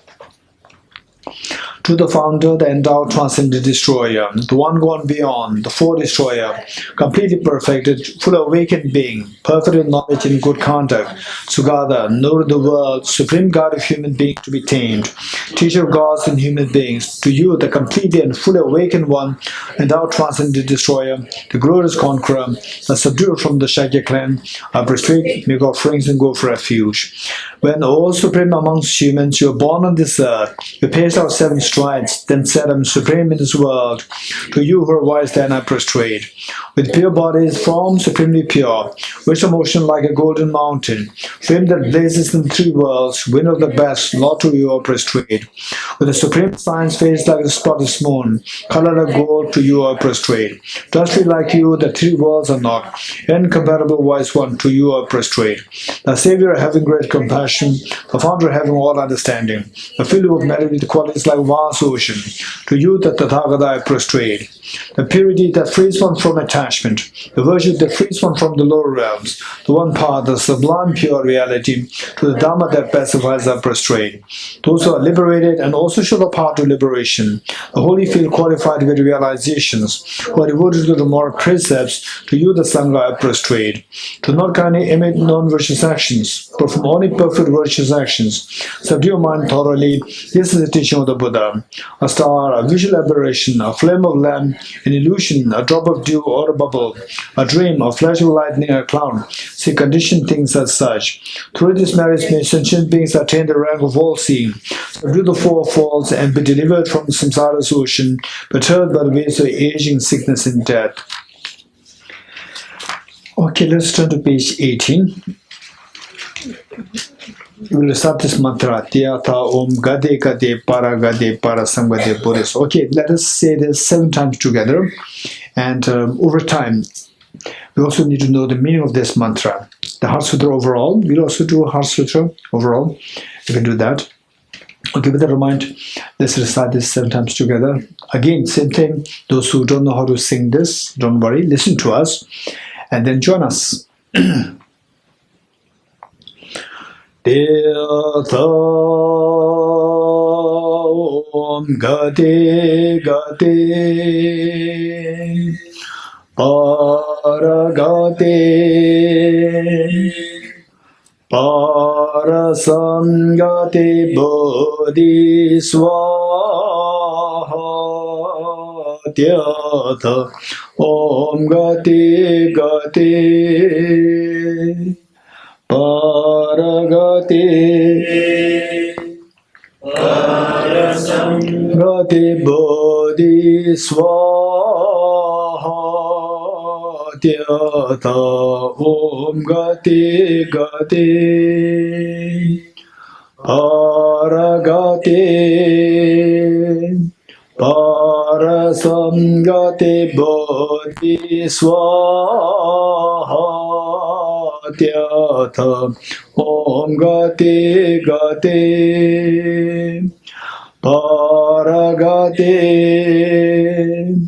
To the founder, the endowed transcendent destroyer, the one gone beyond, the 4 destroyer, completely perfected, full awakened being, perfect in knowledge and good conduct, Sugata, knower of the world, supreme God of human beings to be tamed, teacher of gods and human beings, to you, the completely and fully awakened one, endowed transcendent destroyer, the glorious conqueror, the subduer from the Shakya clan, I prostrate, make offerings and go for refuge. When, O supreme amongst humans, you are born on this earth, you paced out 7 strides, then said, I am supreme in this world. To you who are wise, then I prostrate. With pure bodies, form supremely pure, wisdom motion like a golden mountain, flame that blazes in 3 worlds, winner of the best, Lord, to you are prostrate. With a supreme science face like a spotless moon, color of gold, to you are prostrate. Trustful like you, the 3 worlds are not, incomparable wise one, to you are prostrate. The Savior having great compassion, the Founder having all understanding, the filler of melody, the qualities like vast ocean, to you the Tathagata I prostrate. The purity that frees one from attachment, the virtue that frees one from the lower realms, the one path, the sublime pure reality, to the Dhamma that pacifies I prostrate. Those who are liberated and also show the path to liberation, the holy feel qualified with realizations, who are devoted to the moral precepts, to you the Sangha I prostrate. To not kindly emit non-virtuous actions, perform only perfect virtuous actions, subdue your mind thoroughly. This is the teaching of the Buddha. A star, a visual aberration, a flame of lamp, an illusion, a drop of dew or a bubble, a dream, a flash of lightning, a cloud. See conditioned things as such. Through this marriage may sentient beings attain the rank of all-seeing, subdue the 4 faults, and be delivered from the samsara's ocean, perturbed by the waves of aging, sickness, and death. Okay, let's turn to page 18. We will start this mantra. Tiyatha Om Gade Gade Para Gade Para Samgade Buddhist. Okay, let us say this 7 times together. And over time, we also need to know the meaning of this mantra. the Heart Sutra overall. We'll also do Heart Sutra overall. You can do that. Okay, with that in mind, let's recite this 7 times together. Again, same thing. Those who don't know how to sing this, don't worry. Listen to us and then join us. Tirtha Om Gate Gate Paragate Parasangate Bodhi Swaha Tirtha Om Gate Gate Paragate Parasangate Bodhi Swaha Tirtha Om Gate Gate Paragate Parasangate Bodhi Swaha Tirtha Om Gate Gate Paragate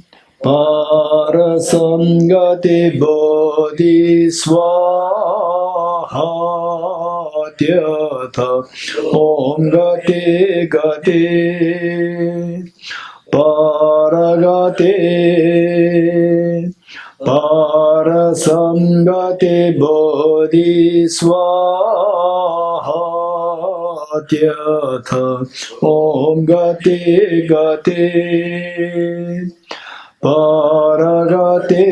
Parasangate Bodhi Swaha Tirtha Om Gate Gate Paragate Parasangate Bodhi Swaha Tirtha Om Gate Gate Paragate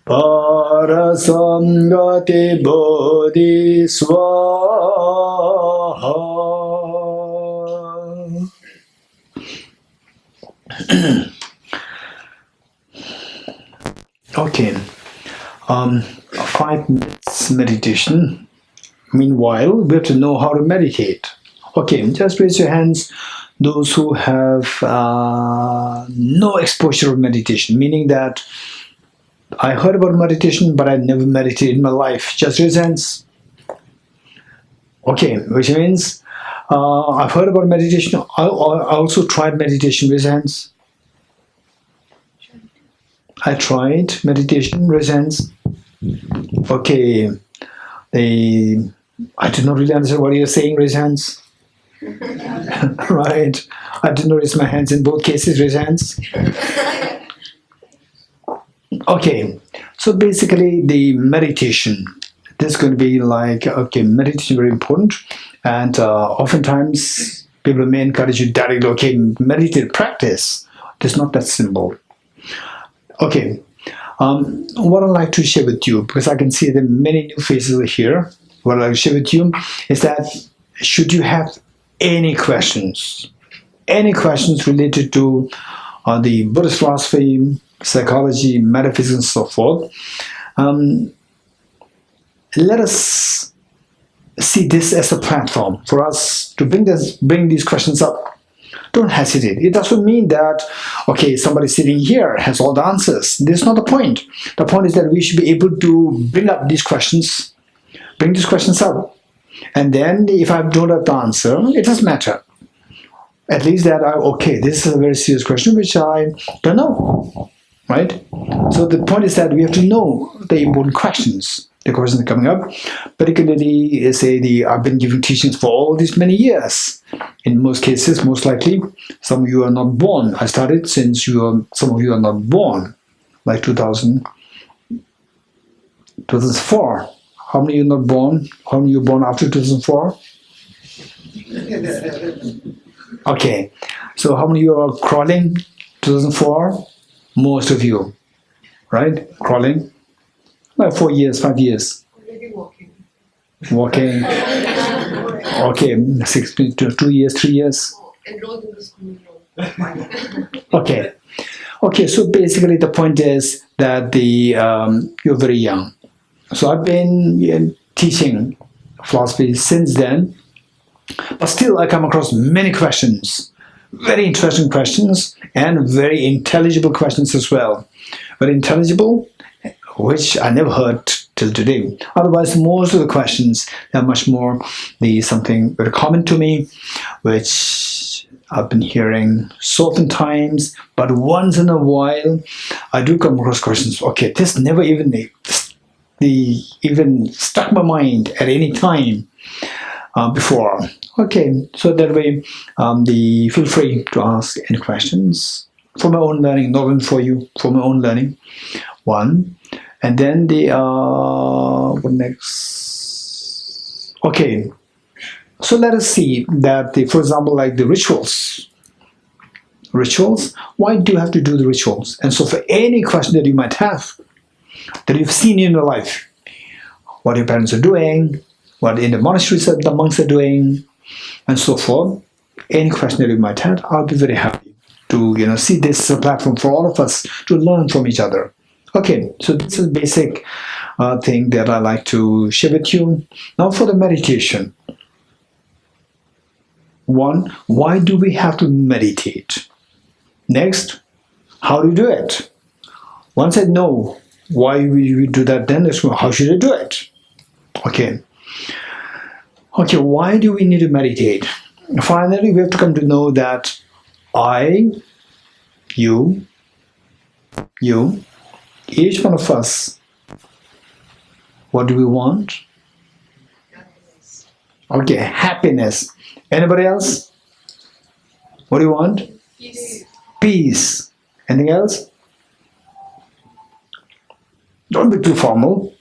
Parasangate Bodhi Swaha. Okay, 5 minutes meditation. Meanwhile, we have to know how to meditate. Okay, just raise your hands. Those who have no exposure of meditation, meaning that I heard about meditation, but I never meditated in my life. Just raise hands. Okay, which means I've heard about meditation. I also tried meditation. Raise hands. I tried meditation. Raise hands. Okay, I did not really understand what you're saying. Raise hands. Right. I did not raise my hands in both cases. Raise hands. Okay. So basically, the meditation. This is going to be like, okay, meditation is very important. And oftentimes, people may encourage you directly, okay, meditate, practice. It's not that simple. Okay. What I'd like to share with you, because I can see that many new faces are here. What I'd like to share with you is that should you have any questions related to the Buddhist philosophy, psychology, metaphysics, and so forth, let us see this as a platform for us to bring these questions up. Don't hesitate. It doesn't mean that, okay, somebody sitting here has all the answers. This is not the point. The point is that we should be able to bring these questions up. And then if I don't have the answer, it doesn't matter. At least that okay, this is a very serious question which I don't know, right? So the point is that we have to know the important questions. The questions coming up, particularly say I've been giving teachings for all these many years. In most cases, most likely, some of you are not born. I started since some of you are not born, like 2004. How many of you are not born? How many of you born after 2004? Okay, so how many of you are crawling 2004? Most of you, right? Crawling. Like 4 years, 5 years. Walking. Okay, 2 years, 3 years. Enrolled in the school. Okay. Okay, so basically the point is that you're very young. So I've been teaching philosophy since then, but still I come across many questions, very interesting questions, and very intelligible questions as well. Very intelligible, which I never heard till today. Otherwise, most of the questions are much more something very common to me, which I've been hearing so often times, but once in a while, I do come across questions. Okay, this never even even struck my mind at any time before. Okay, so that way, feel free to ask any questions for my own learning, not even for you, for my own learning. One, and then what next? Okay, so let us see that, for example, like the rituals. Rituals, why do you have to do the rituals? And so for any question that you might have, that you've seen in your life, what your parents are doing, what in the monasteries that the monks are doing, and so forth, any question that you might have, I'll be very happy to see this as a platform for all of us to learn from each other. Okay, so this is basic thing that I like to share with you. Now for the meditation. One, why do we have to meditate? Next, how do you do it? Once I know why we do that, then let's go, how should I do it? Okay. Okay, why do we need to meditate? Finally, we have to come to know that I, you, each one of us, what do we want? Okay, happiness. Anybody else? What do you want? Peace. Peace. Anything else? Don't be too formal.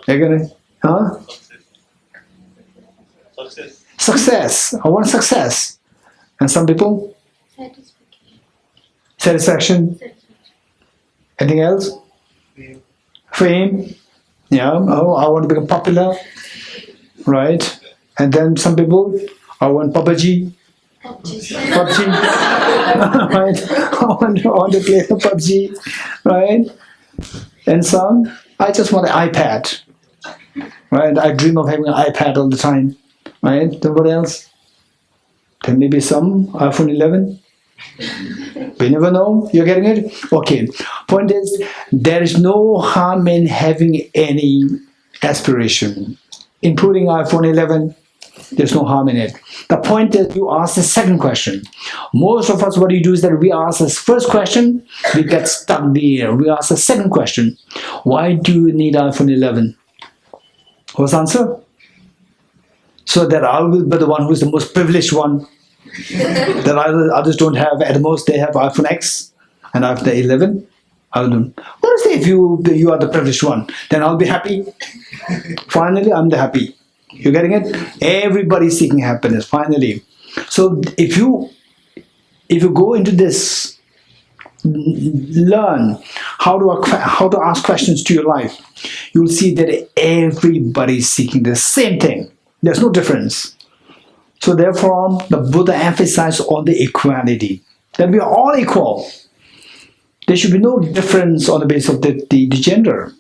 You're gonna, huh? Success. I want success. And some people? Satisfaction. Anything else? Fame. Yeah. Oh, I want to become popular. Right. And then some people, I want PUBG. PUBG. Right. I want to play PUBG. Right. And some, I just want an iPad. Right. I dream of having an iPad all the time. Right. Then what else? Then maybe some iPhone 11. We never know. You're getting it? Okay. Point is, there is no harm in having any aspiration, including iPhone 11. There's no harm in it. The point is, you ask the second question. Most of us, what we do is that we ask this first question, we get stuck there. We ask the second question. Why do you need iPhone 11? What's the answer? So that I will be the one who is the most privileged one. That others don't have. At most, they have iPhone X and iPhone 11. What is it if you are the privileged one? Then I'll be happy. Finally, I'm the happy. You getting it? Everybody's seeking happiness. Finally, so if you go into this, learn how to ask questions to your life, you'll see that everybody's seeking the same thing. There's no difference. So therefore, the Buddha emphasized on the equality, that we are all equal. There should be no difference on the basis of the gender.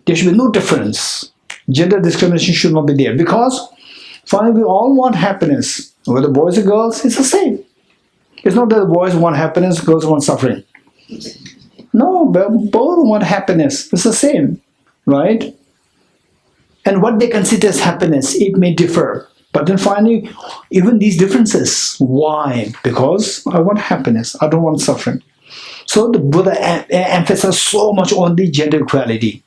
There should be no difference. Gender discrimination should not be there, because finally we all want happiness. Whether boys or girls, it's the same. It's not that the boys want happiness, girls want suffering. No, both want happiness. It's the same, right? And what they consider as happiness, it may differ. But then finally, even these differences, why? Because I want happiness, I don't want suffering. So the Buddha emphasized so much on the gender equality.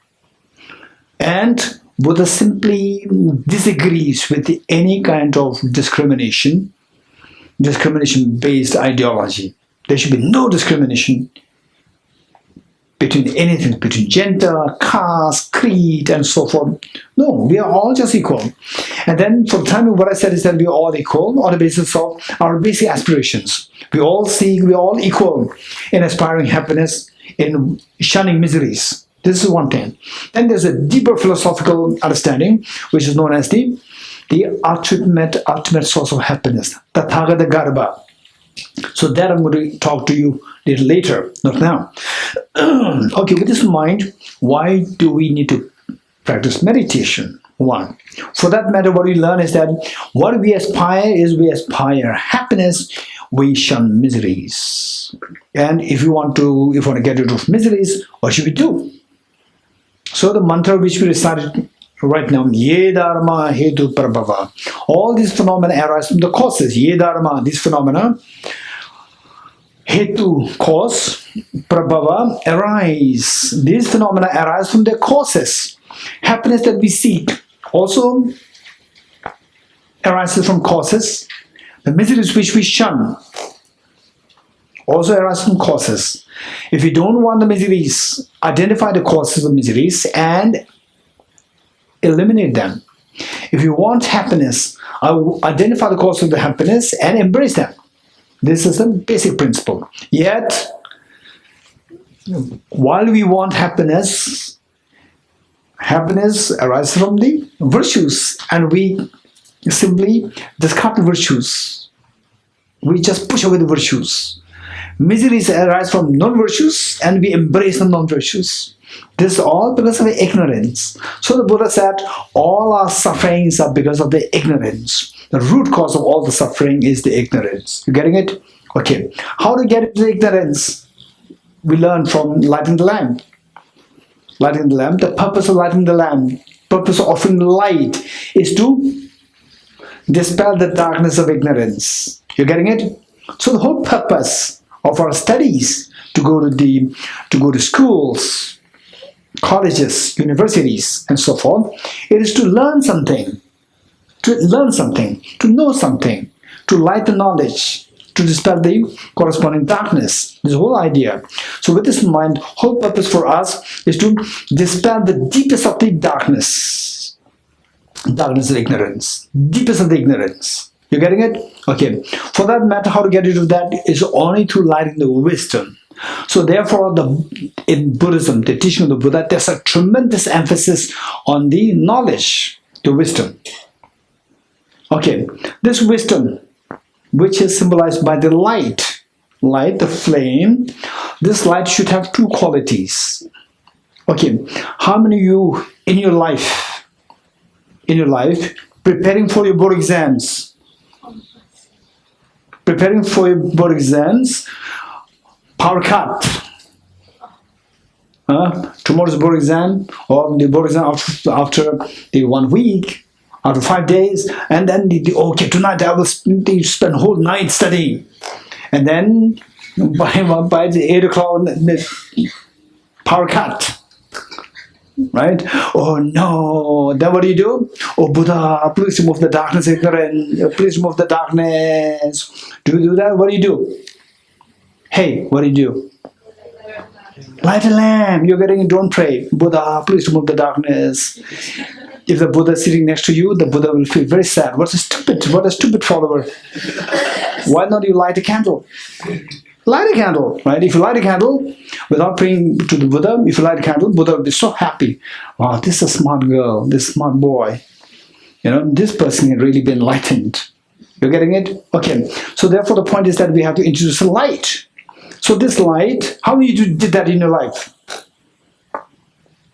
And Buddha simply disagrees with any kind of discrimination-based ideology. There should be no discrimination between anything, between gender, caste, creed, and so forth. No, we are all just equal. And then for the time being, what I said is that we are all equal on the basis of our basic aspirations. We all equal in aspiring happiness, in shunning miseries. This is one thing. Then there's a deeper philosophical understanding, which is known as the ultimate source of happiness, Tathagata Garbha. So that I'm going to talk to you a little later, not now. Okay, with this in mind, why do we need to practice meditation? One. For that matter, what we learn is that what we aspire happiness, we shun miseries. And if you want to get rid of miseries, what should we do? So the mantra which we recited right now, Ye Dharma Hetu Prabhava. All these phenomena arise from the causes. Ye Dharma, these phenomena, Hetu, cause, Prabhava, arise. These phenomena arise from their causes. Happiness that we seek also arises from causes. The miseries which we shun also arise from causes. If you don't want the miseries, identify the causes of miseries and eliminate them. If you want happiness, identify the cause of the happiness and embrace them. This is the basic principle. Yet, while we want happiness, happiness arises from the virtues, and we simply discard the virtues. We just push away the virtues. Miseries arise from non-virtues, and we embrace the non-virtues. This is all because of ignorance. So the Buddha said, all our sufferings are because of the ignorance. The root cause of all the suffering is the ignorance. You getting it? Okay. How to get into ignorance? We learn from lighting the lamp. Lighting the lamp. The purpose of lighting the lamp, purpose of offering light, is to dispel the darkness of ignorance. You getting it? So the whole purpose of our studies, to go to schools, colleges, universities, and so forth, it is to learn something, to know something, to light the knowledge, to dispel the corresponding darkness. This whole idea. So with this in mind, whole purpose for us is to dispel the deepest of the darkness of ignorance, deepest of the ignorance. You getting it? Okay. For that matter, how to get rid of that is only through lighting the wisdom. So therefore, in Buddhism, the teaching of the Buddha, there's a tremendous emphasis on the knowledge, the wisdom. Okay, this wisdom, which is symbolized by the light, the flame, this light should have two qualities. Okay, how many of you in your life, preparing for your board exams, power cut. Tomorrow's board exam, or the board exam after the 1 week, after 5 days, and then okay, tonight I will spend whole night studying, and then by the 8 o'clock, power cut. Right? Oh no! Then what do? Oh Buddha, please remove the darkness, ignorance. Please remove the darkness. Do you do that? What do you do? Hey, what do you do? Light a lamp. You're getting it. Don't pray. Buddha, please remove the darkness. If the Buddha is sitting next to you, the Buddha will feel very sad. What a stupid follower. Why not you light a candle? Light a candle, right? If you light a candle without praying to the Buddha, if you light a candle, Buddha will be so happy. Wow, this is a smart girl, this smart boy. This person has really been enlightened. You're getting it? Okay. So therefore the point is that we have to introduce a light. So this light, how you did that in your life?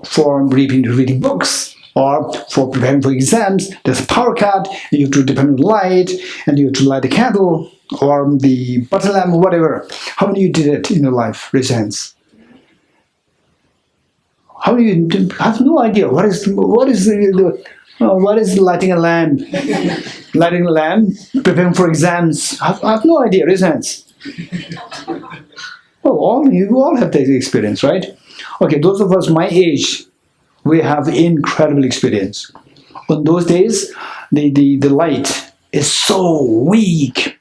For reading books, or for preparing for exams, there's a power cut, and you have to depend on light, and you have to light a candle, or the butter lamp, or whatever. How many of you did it in your life? Raise your hands. How many of you have no idea what is lighting a lamp? Lighting a lamp, preparing for exams. I have no idea. Raise your hands. Well, you all have that experience, right? Okay, those of us my age, we have incredible experience. On those days, the light is so weak,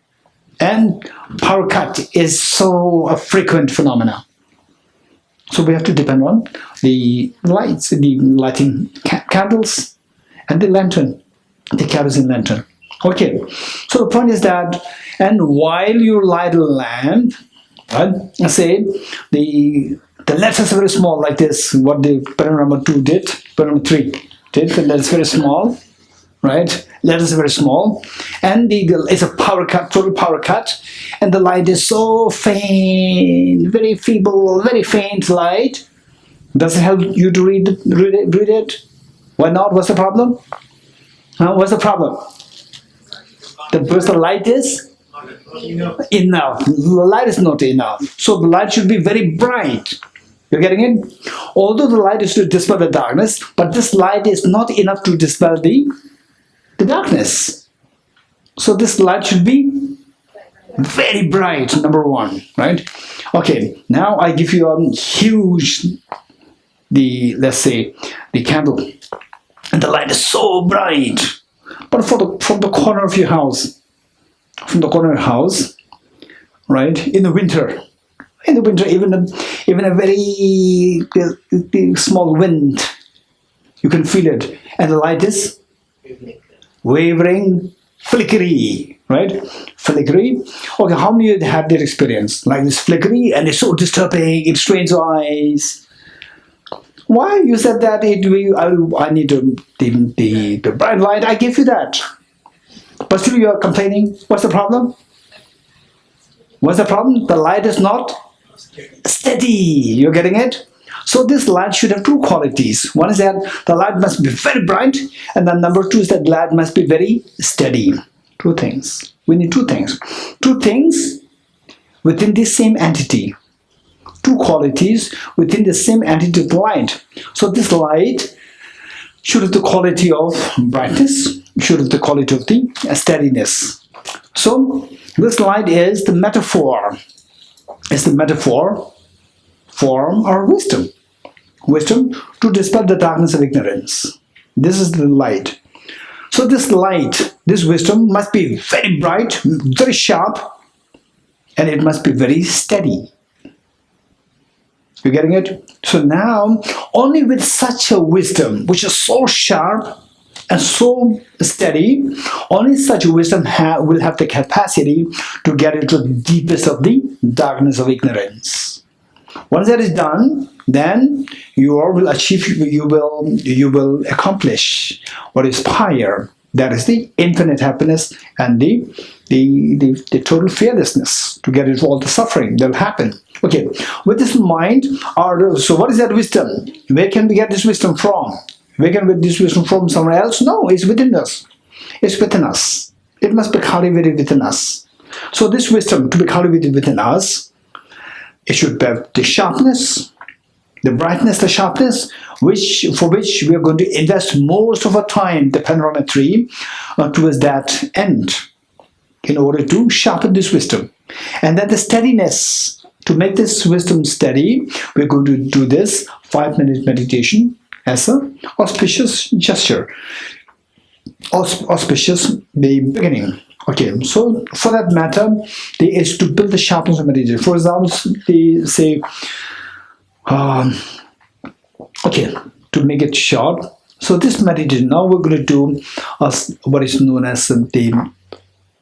and power cut is so a frequent phenomena. So we have to depend on the lights, the lighting candles, and the lantern, the kerosene lantern. Okay, so the point is that, and while you light a lamp, right, say the letters are very small, like this, what the PANORAMA 2 did, PANORAMA 3 did, the letters very small, right? Letters are very small, and it's a power cut, total power cut, and the light is so faint, very feeble, very faint light. Does it help you to read it? Why not? What's the problem? What's the problem? Because the light is enough. The light is not enough. So the light should be very bright. You're getting it? Although the light is to dispel the darkness, but this light is not enough to dispel the darkness. So this light should be very bright, number one, right? Okay, now I give you a huge, let's say, the candle. And the light is so bright. But from the corner of your house, right, in the winter, even a very small wind, you can feel it, and the light is wavering, flickery, right? Flickery. Okay, how many of you had that experience? Like this flickery, and it's so disturbing, it strains your eyes. Why? You said that I need the bright light, I give you that. But still you are complaining. What's the problem? What's the problem? The light is not steady. You're getting it? So this light should have two qualities. One is that the light must be very bright, and then number two is that the light must be very steady. Two things. We need two things. Two things within the same entity. Two qualities within the same entity of the light. So this light should have the quality of brightness, should have the quality of the steadiness. So this light is the metaphor. It's the metaphor for our wisdom. Wisdom to dispel the darkness of ignorance. This is the light. So this light, this wisdom must be very bright, very sharp, and it must be very steady. You're getting it? So now, only with such a wisdom, which is so sharp and so steady, only such wisdom will have the capacity to get into the deepest of the darkness of ignorance. Once that is done, then you will achieve, you will accomplish what is higher. That is the infinite happiness and the total fearlessness to get rid of all the suffering that will happen. Okay, with this in mind, so what is that wisdom? Where can we get this wisdom from? Where can we get this wisdom from? Somewhere else? No, it's within us. It's within us. It must be cultivated within us. So this wisdom to be cultivated within us, it should have the sharpness, the brightness, the sharpness, for which we are going to invest most of our time, the panorama tree, towards that end, in order to sharpen this wisdom. And then the steadiness. To make this wisdom steady, we're going to do this 5-minute meditation as an auspicious gesture. Auspicious, the beginning. Okay, so for that matter, is to build the sharpness of meditation. For example, they say, okay, to make it short. So this meditation, now we're going to do what is known as the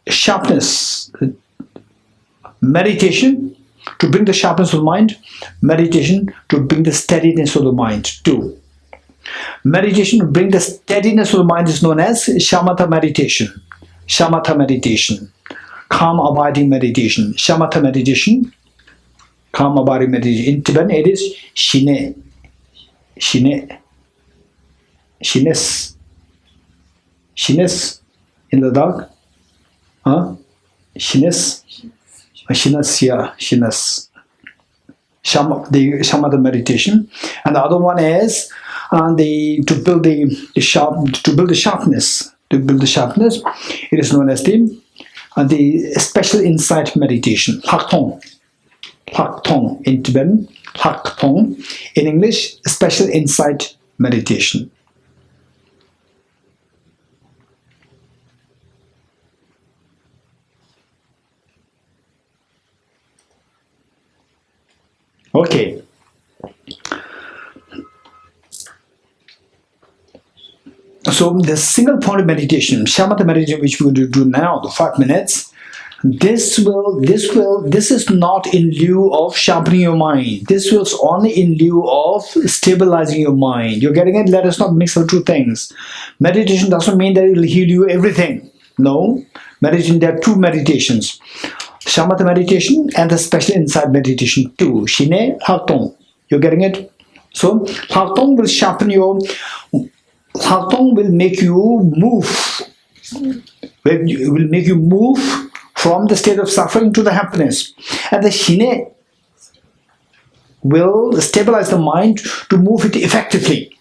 sharpness meditation. To bring the sharpness of the mind, meditation to bring the steadiness of the mind. 2. Meditation to bring the steadiness of the mind is known as shamatha meditation. Shamatha meditation. Calm abiding meditation. Shamatha meditation. Calm abiding meditation. In Tibetan it is shine. Shine. Shines. Shines. In the dark. Shines. Shinas, yeah, Shinas. The Shamatha meditation, and the other one is to build the sharpness. To build the sharpness, it is known as the special insight meditation. Haktong. Haktong in Tibetan. Haktong in English. Special insight meditation. Okay. So the single point of meditation, shamatha meditation, which we're going to do now, the 5 minutes, this is not in lieu of sharpening your mind. This is only in lieu of stabilizing your mind. You're getting it? Let us not mix the two things. Meditation doesn't mean that it will heal you everything. No. Meditation, there are two meditations. Shamatha meditation and the special insight meditation too. Shine, Haltong. You're getting it? So, Haltong will sharpen your... Haltong will make you move. It will make you move from the state of suffering to the happiness. And the Shine will stabilize the mind to move it effectively.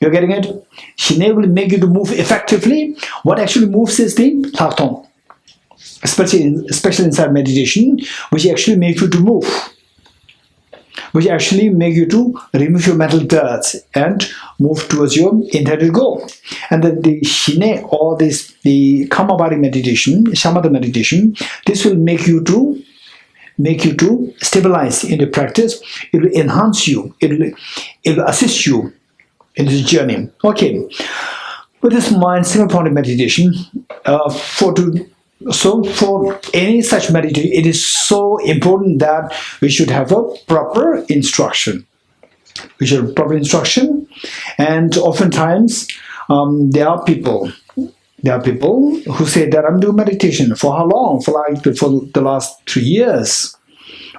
You're getting it? Shine will make you to move effectively. What actually moves is the Thakton, especially inside meditation, which actually makes you to move, which actually make you to remove your mental dirt and move towards your intended goal. And the Shine or the Kamabari meditation, Shamatha meditation, this will make you to stabilize in the practice. It will enhance you. It will assist you in this journey. Okay, with this mind single point meditation, for any such meditation, it is so important that we should have a proper instruction. We should have proper instruction, and oftentimes there are people who say that I'm doing meditation for how long? For the last 3 years.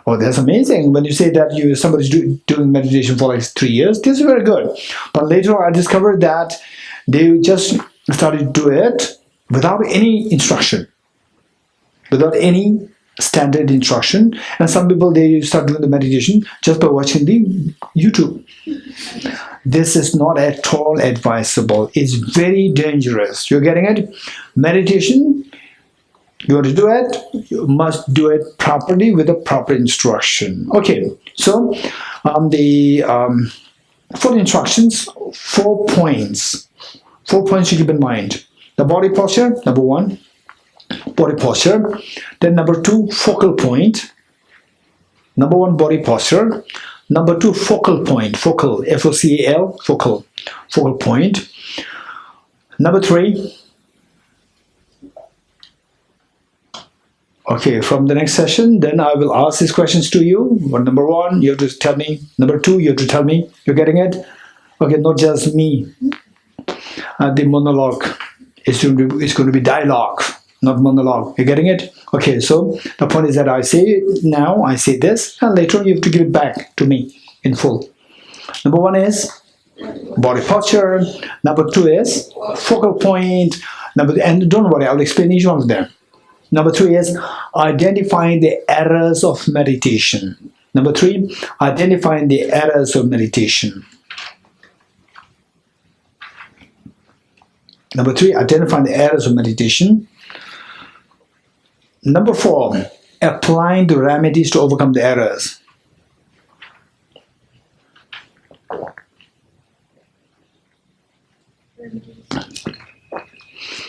Oh, that's amazing. When you say that somebody's doing meditation for like 3 years, this is very good. But later on, I discovered that they just started to do it without any instruction, without any standard instruction. And some people, they start doing the meditation just by watching the YouTube. This is not at all advisable. It's very dangerous. You're getting it? Meditation, you want to do it, you must do it properly with a proper instruction. Okay, so for the instructions, 4 points. 4 points to keep in mind. The body posture, number 1, body posture. Then number 2, focal point. Number 1, body posture. Number 2, focal point. Focal, F-O-C-A-L, focal point. Number 3. Okay, from the next session, then I will ask these questions to you. Number 1, you have to tell me. Number 2, you have to tell me. You're getting it? Okay, not just me. The monologue is going to be dialogue, not monologue. You're getting it? Okay, so the point is that I say it now, I say this, and later on you have to give it back to me in full. Number 1 is body posture. Number 2 is focal point. And don't worry, I'll explain each one of them. Number 3 is identifying the errors of meditation. Number 3, identifying the errors of meditation. Number 3, identifying the errors of meditation. Number 4, applying the remedies to overcome the errors.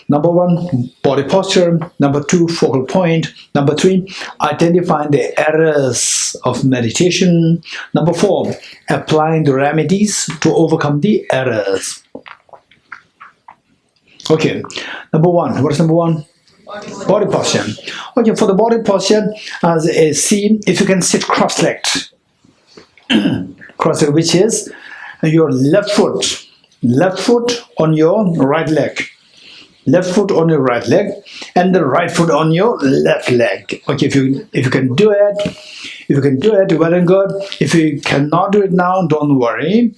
Number 1, body posture. Number 2, focal point. Number 3, identifying the errors of meditation. Number 4, applying the remedies to overcome the errors. Okay, number 1. What is number 1? Body posture. Okay, for the body posture, see if you can sit cross-legged. Cross-legged, which is your left foot on your right leg. Left foot on your right leg and the right foot on your left leg. Okay, if you can do it, well and good. If you cannot do it now, don't worry.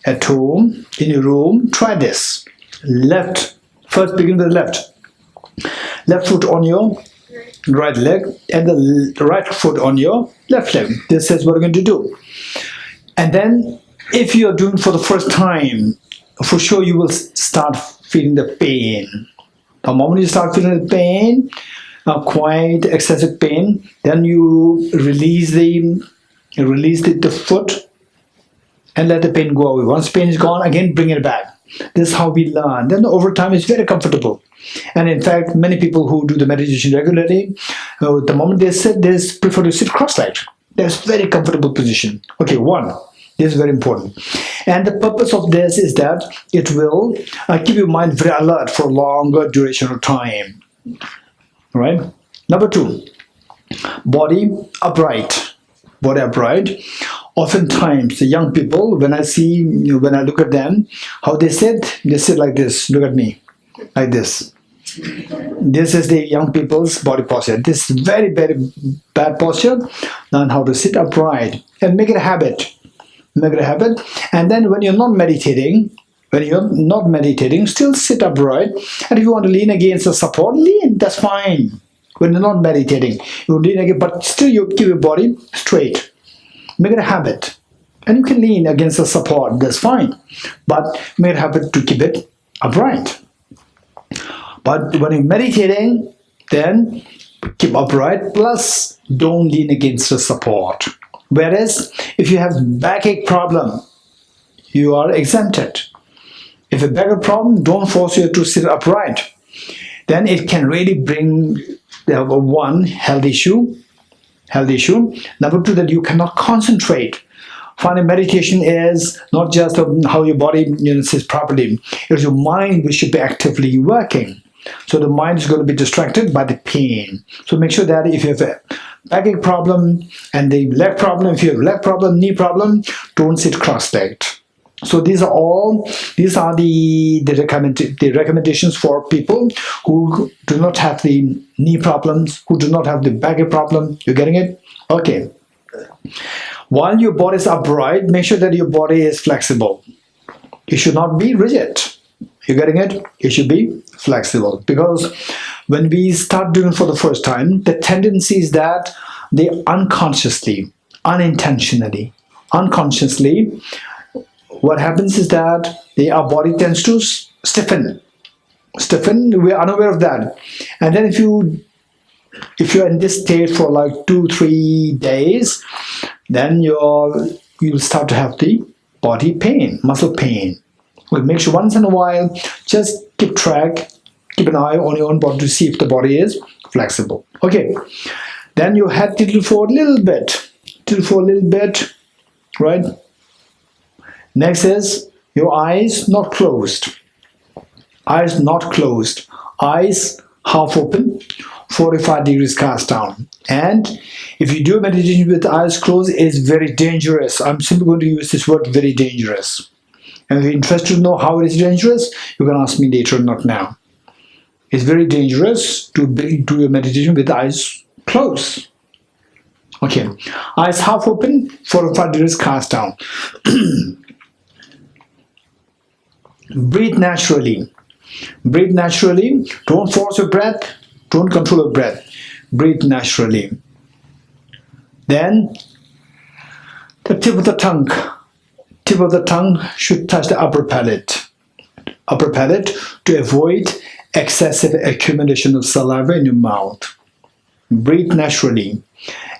At home, in your room, try this. First begin with the left. Left foot on your right leg and the right foot on your left leg. This is what we're going to do. And then if you are doing for the first time, for sure you will start feeling the pain. The moment you start feeling the pain, quite excessive pain, then you release the foot and let the pain go away. Once pain is gone, again bring it back. This is how we learn. Then over time it's very comfortable. And in fact, many people who do the meditation regularly, the moment they sit, they prefer to sit cross-legged. That's a very comfortable position. Okay, 1. This is very important. And the purpose of this is that it will keep your mind very alert for a longer duration of time. Right? Number 2, body upright. Body upright. Oftentimes, the young people, when I look at them, how they sit like this. Look at me, like this. This is the young people's body posture. This is very, very bad posture. Learn how to sit upright and make it a habit. Make it a habit. And then when you're not meditating, still sit upright. And if you want to lean against a support, lean. That's fine. When you're not meditating, you lean again, but still you keep your body straight. Make it a habit. And you can lean against the support, that's fine. But make it a habit to keep it upright. But when you're meditating, then keep upright, plus don't lean against the support. Whereas if you have backache problem, you are exempted. If a backache problem, don't force you to sit upright. Then it can really bring one, health issue. Number two, that you cannot concentrate. Finally, meditation is not just how your body sits properly. It's your mind which should be actively working. So the mind is going to be distracted by the pain. So make sure that if you have a backache problem and the leg problem, if you have leg problem, knee problem, don't sit cross-legged. So these are the recommendations for people who do not have the knee problems, who do not have the backache problem. You're getting it? Okay. While your body is upright, make sure that your body is flexible. It should not be rigid. You're getting it? It should be flexible. Because when we start doing it for the first time, the tendency is that they unconsciously, unintentionally, unconsciously, what happens is that our body tends to stiffen. We're unaware of that. And then if you're in this state for like 2-3 days, then you'll start to have the body pain, muscle pain. Well, make sure once in a while, just keep an eye on your own body to see if the body is flexible. Okay, then your head tilt forward a little bit, right? Next is your eyes not closed. Eyes half open, 45 degrees cast down. And if you do meditation with eyes closed, it's very dangerous. I'm simply going to use this word, very dangerous. And if you're interested to know how it is dangerous, you can ask me later, not now. It's very dangerous to do your meditation with eyes closed. Okay, eyes half open, 45 degrees cast down. Breathe naturally. Don't force your breath. Don't control your breath. Breathe naturally. Then the tip of the tongue should touch the upper palate to avoid excessive accumulation of saliva in your mouth. Breathe naturally.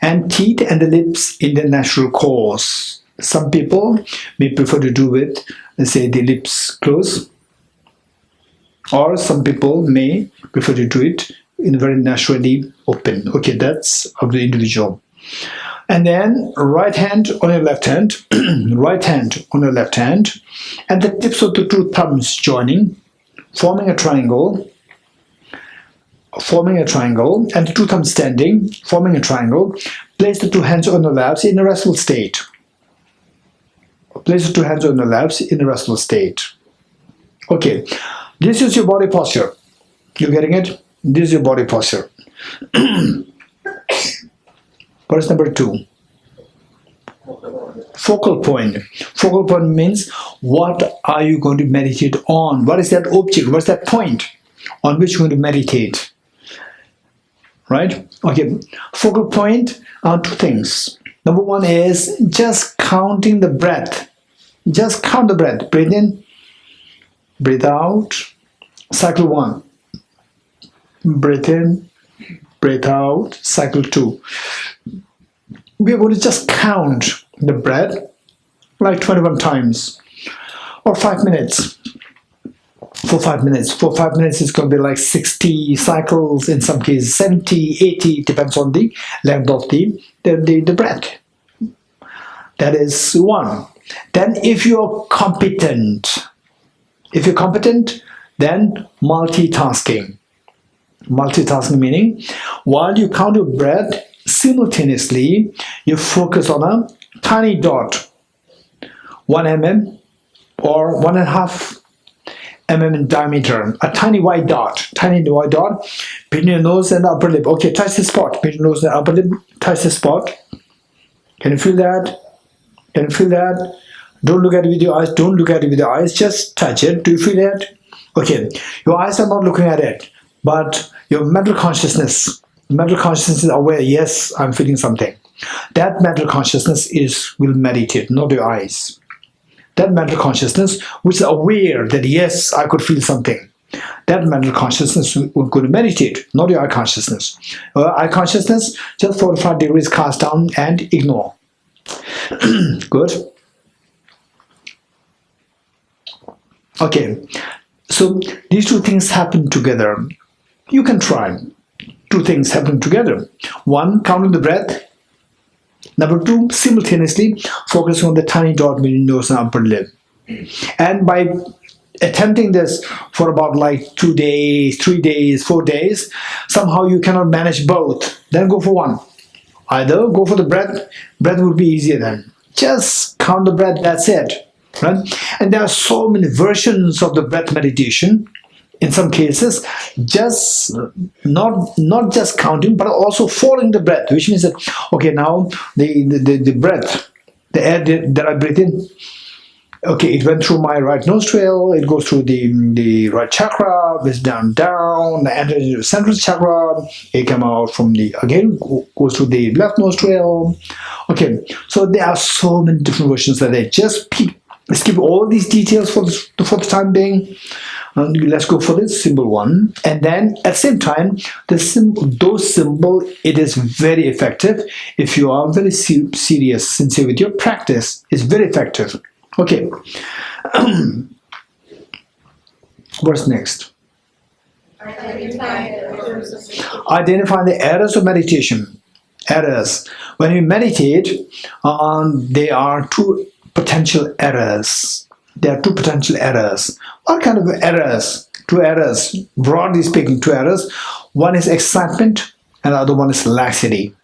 And teeth and the lips in their natural course. Some people may prefer to do with, let's say, the lips closed, or some people may prefer to do it in very naturally open. Okay, that's of the individual. And then right hand on your left hand, and the tips of the two thumbs joining, forming a triangle, and the two thumbs standing, forming a triangle. Place the two hands on the laps in a restful state. Okay, this is your body posture. You getting it? This is your body posture. What is number 2? Focal point. Focal point means what are you going to meditate on? What is that object? What's that point on which you're going to meditate? Right? Okay. Focal point are 2 things. Number 1 is just counting the breath. Just count the breath. Breathe in, breathe out. Cycle 1. Breathe in, breathe out. Cycle 2. We are going to just count the breath like 21 times or 5 minutes. For 5 minutes. For 5 minutes, it's going to be like 60 cycles, in some cases 70, 80, depends on the length of the breath. That is 1. Then if you're competent, then multitasking. Multitasking meaning while you count your breath, simultaneously you focus on a tiny dot, 1 mm or 1.5 mm in diameter, a tiny white dot between your nose and upper lip. Okay, touch the spot between your nose and upper lip. Touch the spot. Can you feel that? Don't look at it with your eyes. Just touch it. Do you feel it? Okay, your eyes are not looking at it, but your mental consciousness is aware. Yes, I'm feeling something. That mental consciousness will meditate, not your eyes. That mental consciousness which is aware that yes, I could feel something. That mental consciousness will go to meditate, not your eye consciousness. Eye consciousness, just 45 degrees cast down and ignore. Good. Okay, so these two things happen together. You can try. Two things happen together. One, counting the breath. Number two, simultaneously focusing on the tiny dot between nose and upper lip. And by attempting this for about like 2 days, 3 days, 4 days, somehow you cannot manage both. Then go for one. Either go for the breath. Breath would be easier then. Just count the breath, that's it. Right? And there are so many versions of the breath meditation. In some cases, just not just counting, but also following the breath, which means that okay, now the breath, the air that I breathe in, okay, it went through my right nostril, it goes through the right chakra, it's down, enters into the central chakra, it comes out from goes through the left nostril. Okay, so there are so many different versions that I just skip all these details for the time being. Let's go for this simple one. And then at the same time, those symbol, it is very effective. If you are very serious, sincere with your practice, it's very effective. Okay. What's next? Identify the errors of meditation. Errors. When you meditate, there are two potential errors. There are two potential errors. What kind of errors? Two errors. Broadly speaking, two errors. One is excitement and the other one is laxity.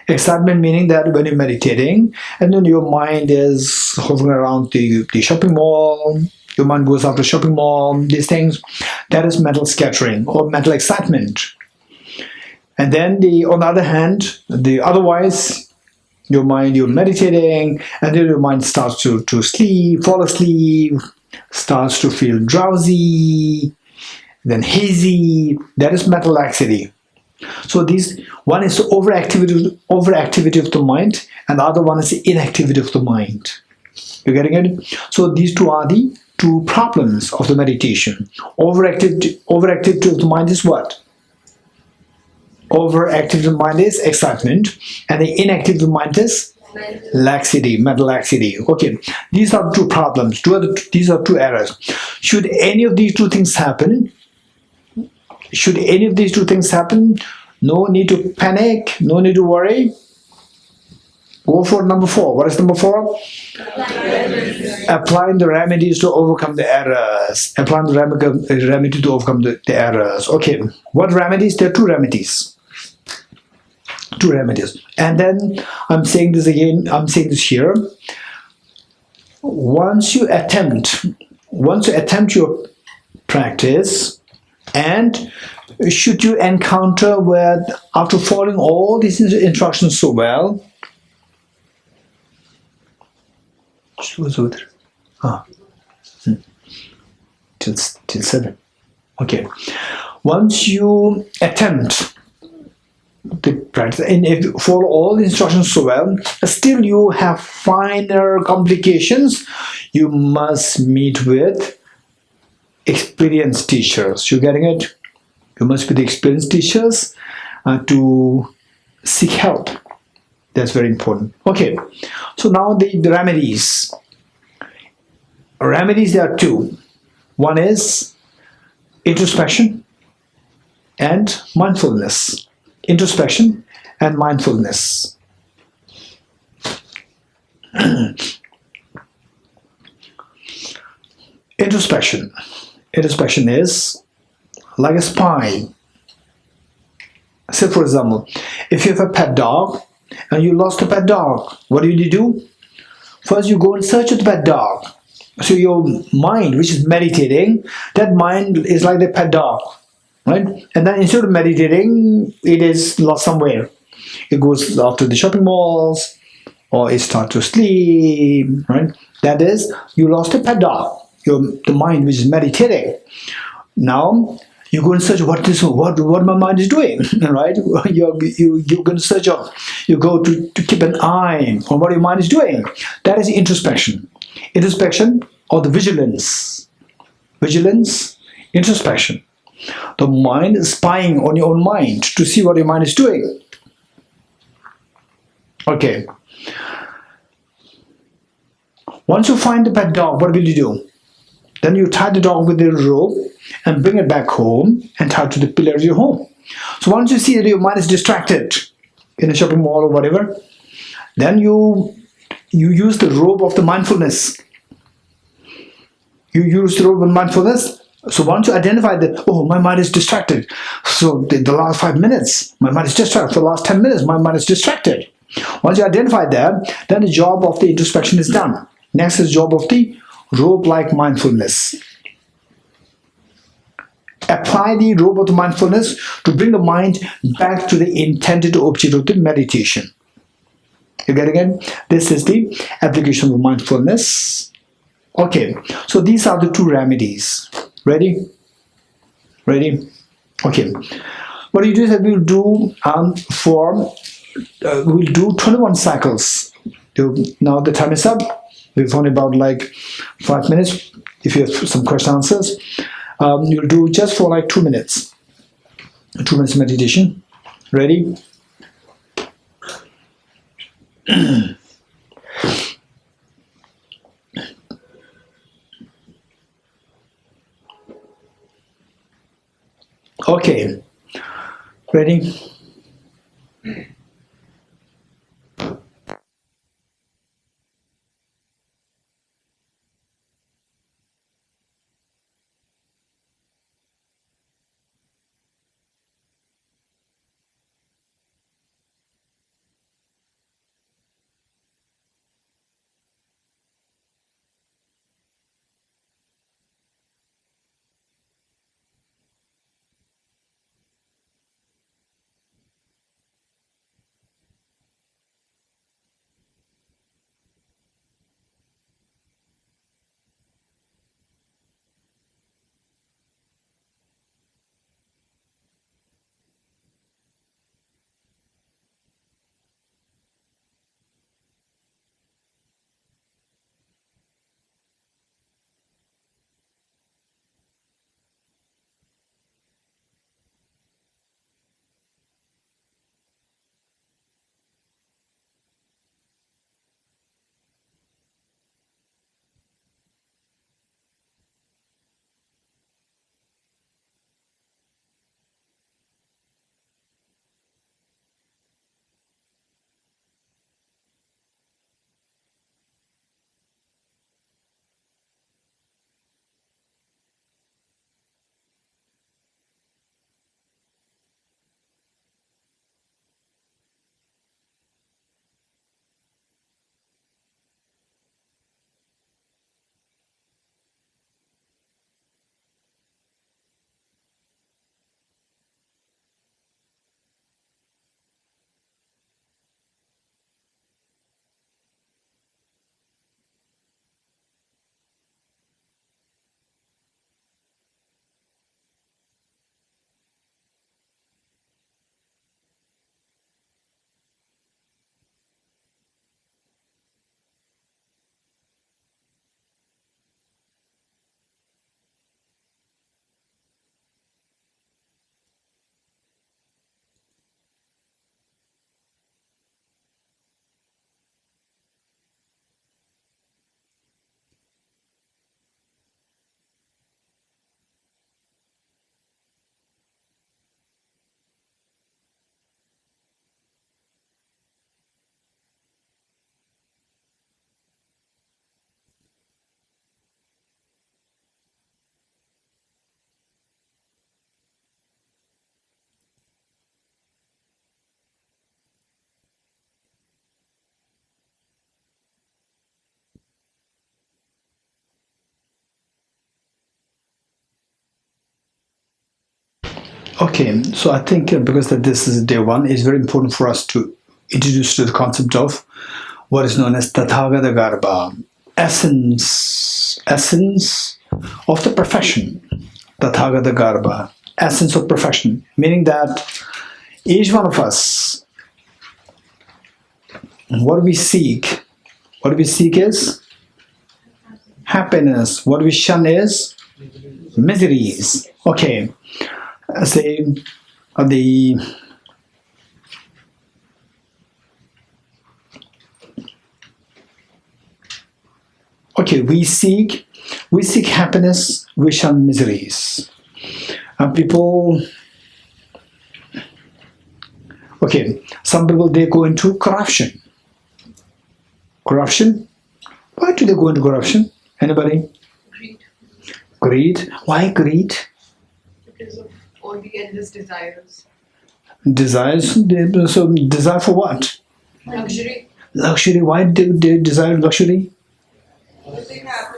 Excitement meaning that when you're meditating and then your mind is hovering around the shopping mall, your mind goes after shopping mall, these things, that is mental scattering or mental excitement. And then on the other hand, otherwise, you're meditating, and then your mind starts to fall asleep, starts to feel drowsy, then hazy. That is mental laxity. So one is overactivity of the mind, and the other one is the inactivity of the mind. You're getting it? So these two are the two problems of the meditation. Overactivity of the mind is what? Overactive the mind is excitement, and the inactive the mind is laxity, mental laxity. Okay, these are two problems. These are two errors. Should any of these two things happen, no need to panic, no need to worry. Go for number 4. What is number 4? Applying the remedies to overcome the errors. Applying the remedy to overcome the errors. Okay, what remedies? There are two remedies. Two remedies. And then I'm saying this again, I'm saying this here. Once you attempt your practice, and should you encounter where after following all these instructions so well, till 7. Okay. Once you attempt the practice and if you follow all the instructions so well, still you have finer complications, you must meet with experienced teachers. You getting it? You must be the experienced teachers to seek help. That's very important. Okay, so now the remedies. Remedies, there are two. One is introspection and mindfulness. Introspection and mindfulness. Introspection. Introspection is like a spy. Say for example, if you have a pet dog and you lost a pet dog, what do? First you go and search for the pet dog. So your mind, which is meditating, that mind is like the pet dog, right? And then instead of meditating, it is lost somewhere. It goes after the shopping malls, or it starts to sleep, right? That is, you lost a pet dog. The mind which is meditating. Now, You go and search what my mind is doing, right? You go and search of, you go to keep an eye on what your mind is doing. That is introspection. Introspection or the vigilance. Vigilance, introspection. The mind is spying on your own mind to see what your mind is doing. Okay. Once you find the pet dog, what will you do? Then you tie the dog with a rope and bring it back home and tie it to the pillar of your home. So once you see that your mind is distracted in a shopping mall or whatever, then you use the rope of the mindfulness. You use the rope of mindfulness. So once you identify that, oh, my mind is distracted. So the last 5 minutes, my mind is distracted. For the last 10 minutes, my mind is distracted. Once you identify that, then the job of the introspection is done. Next is the job of the rope-like mindfulness. Apply the rope of the mindfulness to bring the mind back to the intended object of the meditation. You get again? This is the application of mindfulness. Okay, so these are the two remedies. Ready? Ready? Okay. What you do is that we'll do we'll do 21 cycles. Now the time is up. We've only about like 5 minutes. If you have some question answers, you'll do just for like 2 minutes. 2 minutes meditation. Ready? Okay. Ready? Okay, so I think because that this is day one, it's very important for us to introduce to the concept of what is known as Tathagata Garbha, essence of the profession, Tathagata Garbha. essence of perfection, meaning that each one of us, what we seek is happiness. What we shun is miseries. Okay, say the okay, we seek happiness, we shun miseries. And people, okay, some people, they go into corruption. Corruption? Why do they go into corruption? Anybody? Greed. Why greed? Because of all the endless desires. Desires. So desire for what? Luxury. Luxury. Why do they desire luxury?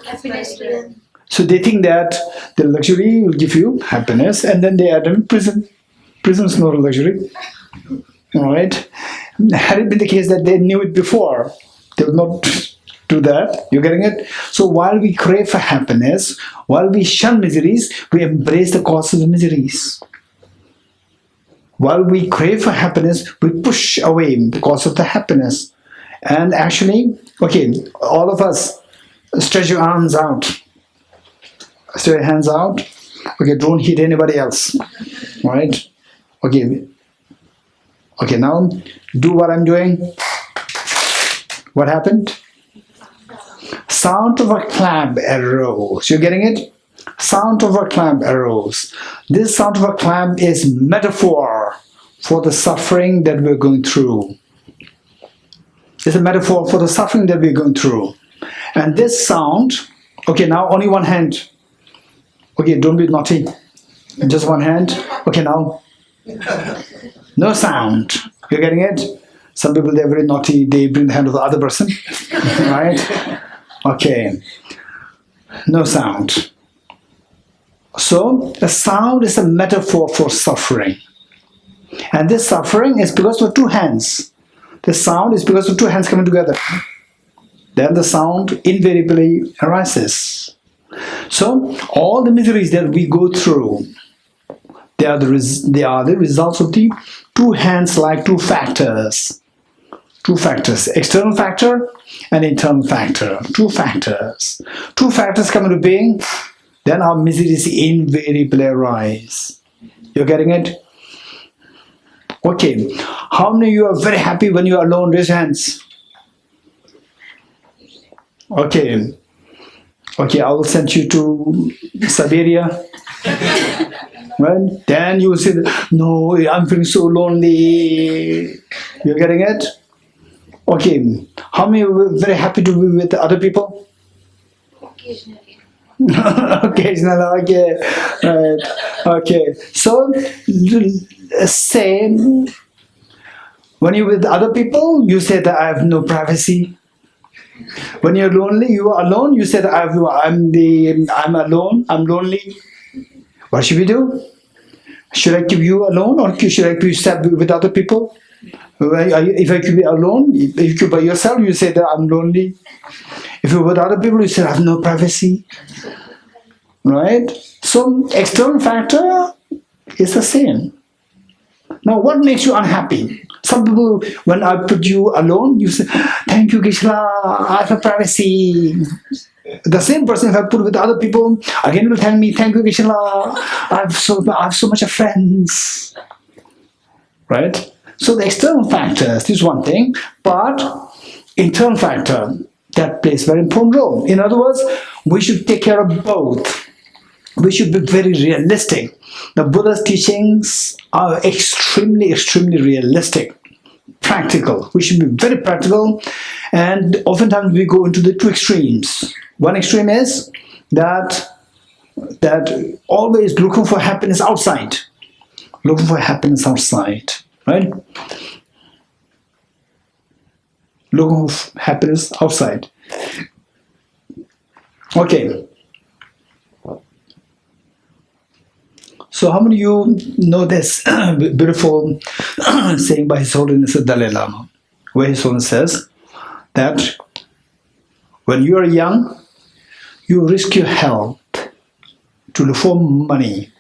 Happiness. So they think that the luxury will give you happiness, and then they add in prison. Prison is not a luxury. All right. Had it been the case that they knew it before, they would not do that. You're getting it? So while we crave for happiness, while we shun miseries, we embrace the causes of miseries. While we crave for happiness, we push away the cause of the happiness. And actually, okay, all of us, stretch your arms out. Stretch your hands out. Okay, don't hit anybody else. All right? Okay. Okay, now do what I'm doing. What happened? Sound of a clap arose. You're getting it? Sound of a clap arose. This sound of a clap is metaphor for the suffering that we're going through. It's a metaphor for the suffering that we're going through. And this sound, okay, now only one hand. Okay, don't be naughty. Just one hand. Okay, now. No sound. You're getting it? Some people, they're very naughty. They bring the hand of the other person. Right? Okay. No sound. So, a sound is a metaphor for suffering. And this suffering is because of two hands. The sound is because of two hands coming together. Then the sound invariably arises. So, all the miseries that we go through, they are the results of the two hands, like two factors. Two factors, external factor and internal factor. Two factors. Two factors come into being, then our miseries invariably arise. You're getting it? Okay. How many of you are very happy when you are alone? Raise your hands. Okay. Okay, I will send you to Siberia. Right? Then you will say, no, I'm feeling so lonely. You're getting it? Okay. How many are very happy to be with other people? Occasionally. Occasionally, okay. Right. Okay. So, say, when you're with other people, you say that I have no privacy. When you're lonely, you are alone, you say that I'm alone, I'm lonely. What should we do? Should I keep you alone, or should I keep you with other people? If I keep you alone, if you keep by yourself, you say that I'm lonely. If you're with other people, you say I have no privacy. Right? So, external factor is the same. Now, what makes you unhappy? Some people, when I put you alone, you say, thank you, Geshe-la, I have privacy. The same person, if I put with other people, again will tell me, thank you, Geshe-la, I have so much of friends. Right? So the external factors is one thing, but internal factor, that plays a very important role. In other words, we should take care of both. We should be very realistic. The Buddha's teachings are extremely, extremely realistic, practical. We should be very practical, and oftentimes we go into the two extremes. One extreme is that always looking for happiness outside. Looking for happiness outside, right? Looking for happiness outside. Okay. So how many of you know this beautiful saying by His Holiness the Dalai Lama, where His Holiness says that when you are young, you risk your health to look for money.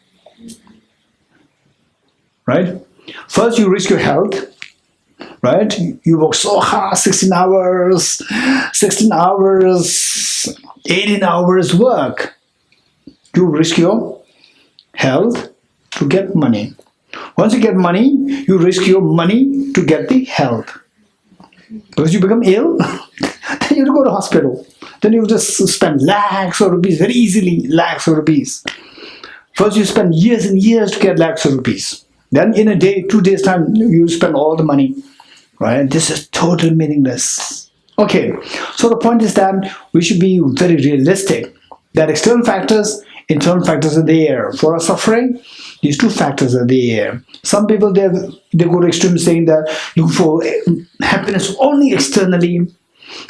right? First, you risk your health, right? You work so hard, 16 hours, 18 hours work. You risk your health to get money. Once you get money, you risk your money to get the health. Because you become ill, then you go to hospital. Then you just spend lakhs of rupees very easily, lakhs of rupees. First you spend years and years to get lakhs of rupees. Then in a day, 2 days time, you spend all the money. Right? This is totally meaningless. Okay, so the point is that we should be very realistic. That external factors, internal factors are there. For our suffering, these two factors are there. Some people, they go to extreme saying that look for happiness only externally,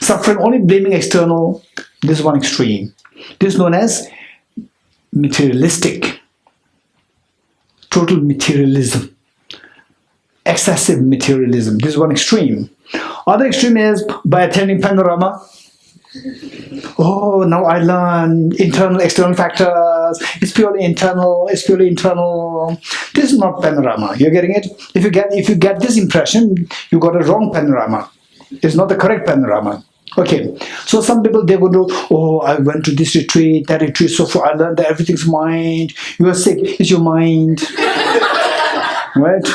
suffering only blaming external. This is one extreme. This is known as materialistic. Total materialism. Excessive materialism. This is one extreme. Other extreme is by attending PANORAMA. Oh, now I learn internal, external factors. It's purely internal. It's purely internal. This is not PANORAMA. You're getting it? If you get this impression, you got a wrong PANORAMA. It's not the correct PANORAMA. Okay, so some people, they go to, oh, I went to this retreat, that retreat, so far I learned that everything's mind. You are sick, it's your mind. Right?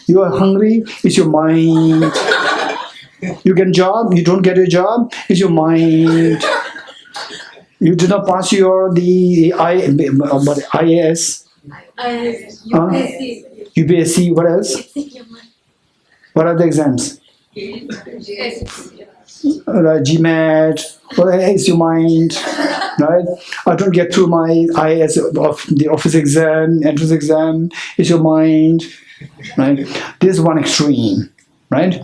You are hungry, it's your mind. You get a job, you don't get a job, it's your mind. You did not pass the IAS. UPSC, what else? What are the exams? GMAT, what is your mind, right? I don't get through my IAS of the office exam, entrance exam, it's your mind, right? This is one extreme, right?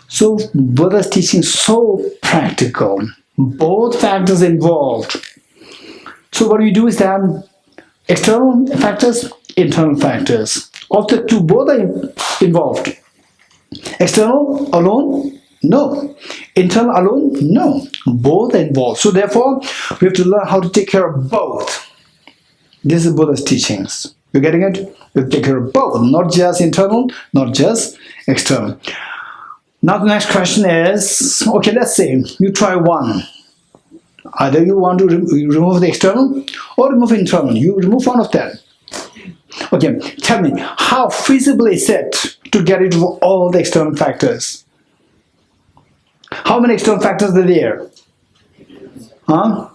So Buddha's teaching is so practical, both factors involved. So what we do is that external factors, internal factors. Of the two, both are involved. External alone? No. Internal alone? No. Both are involved. So therefore, we have to learn how to take care of both. This is Buddha's teachings. You're getting it? We have to take care of both, not just internal, not just external. Now the next question is, okay, let's say you try one. Either you want to remove the external or remove internal. You remove one of them. Okay, tell me, how feasible is it to get rid of all the external factors? How many external factors are there? Huh?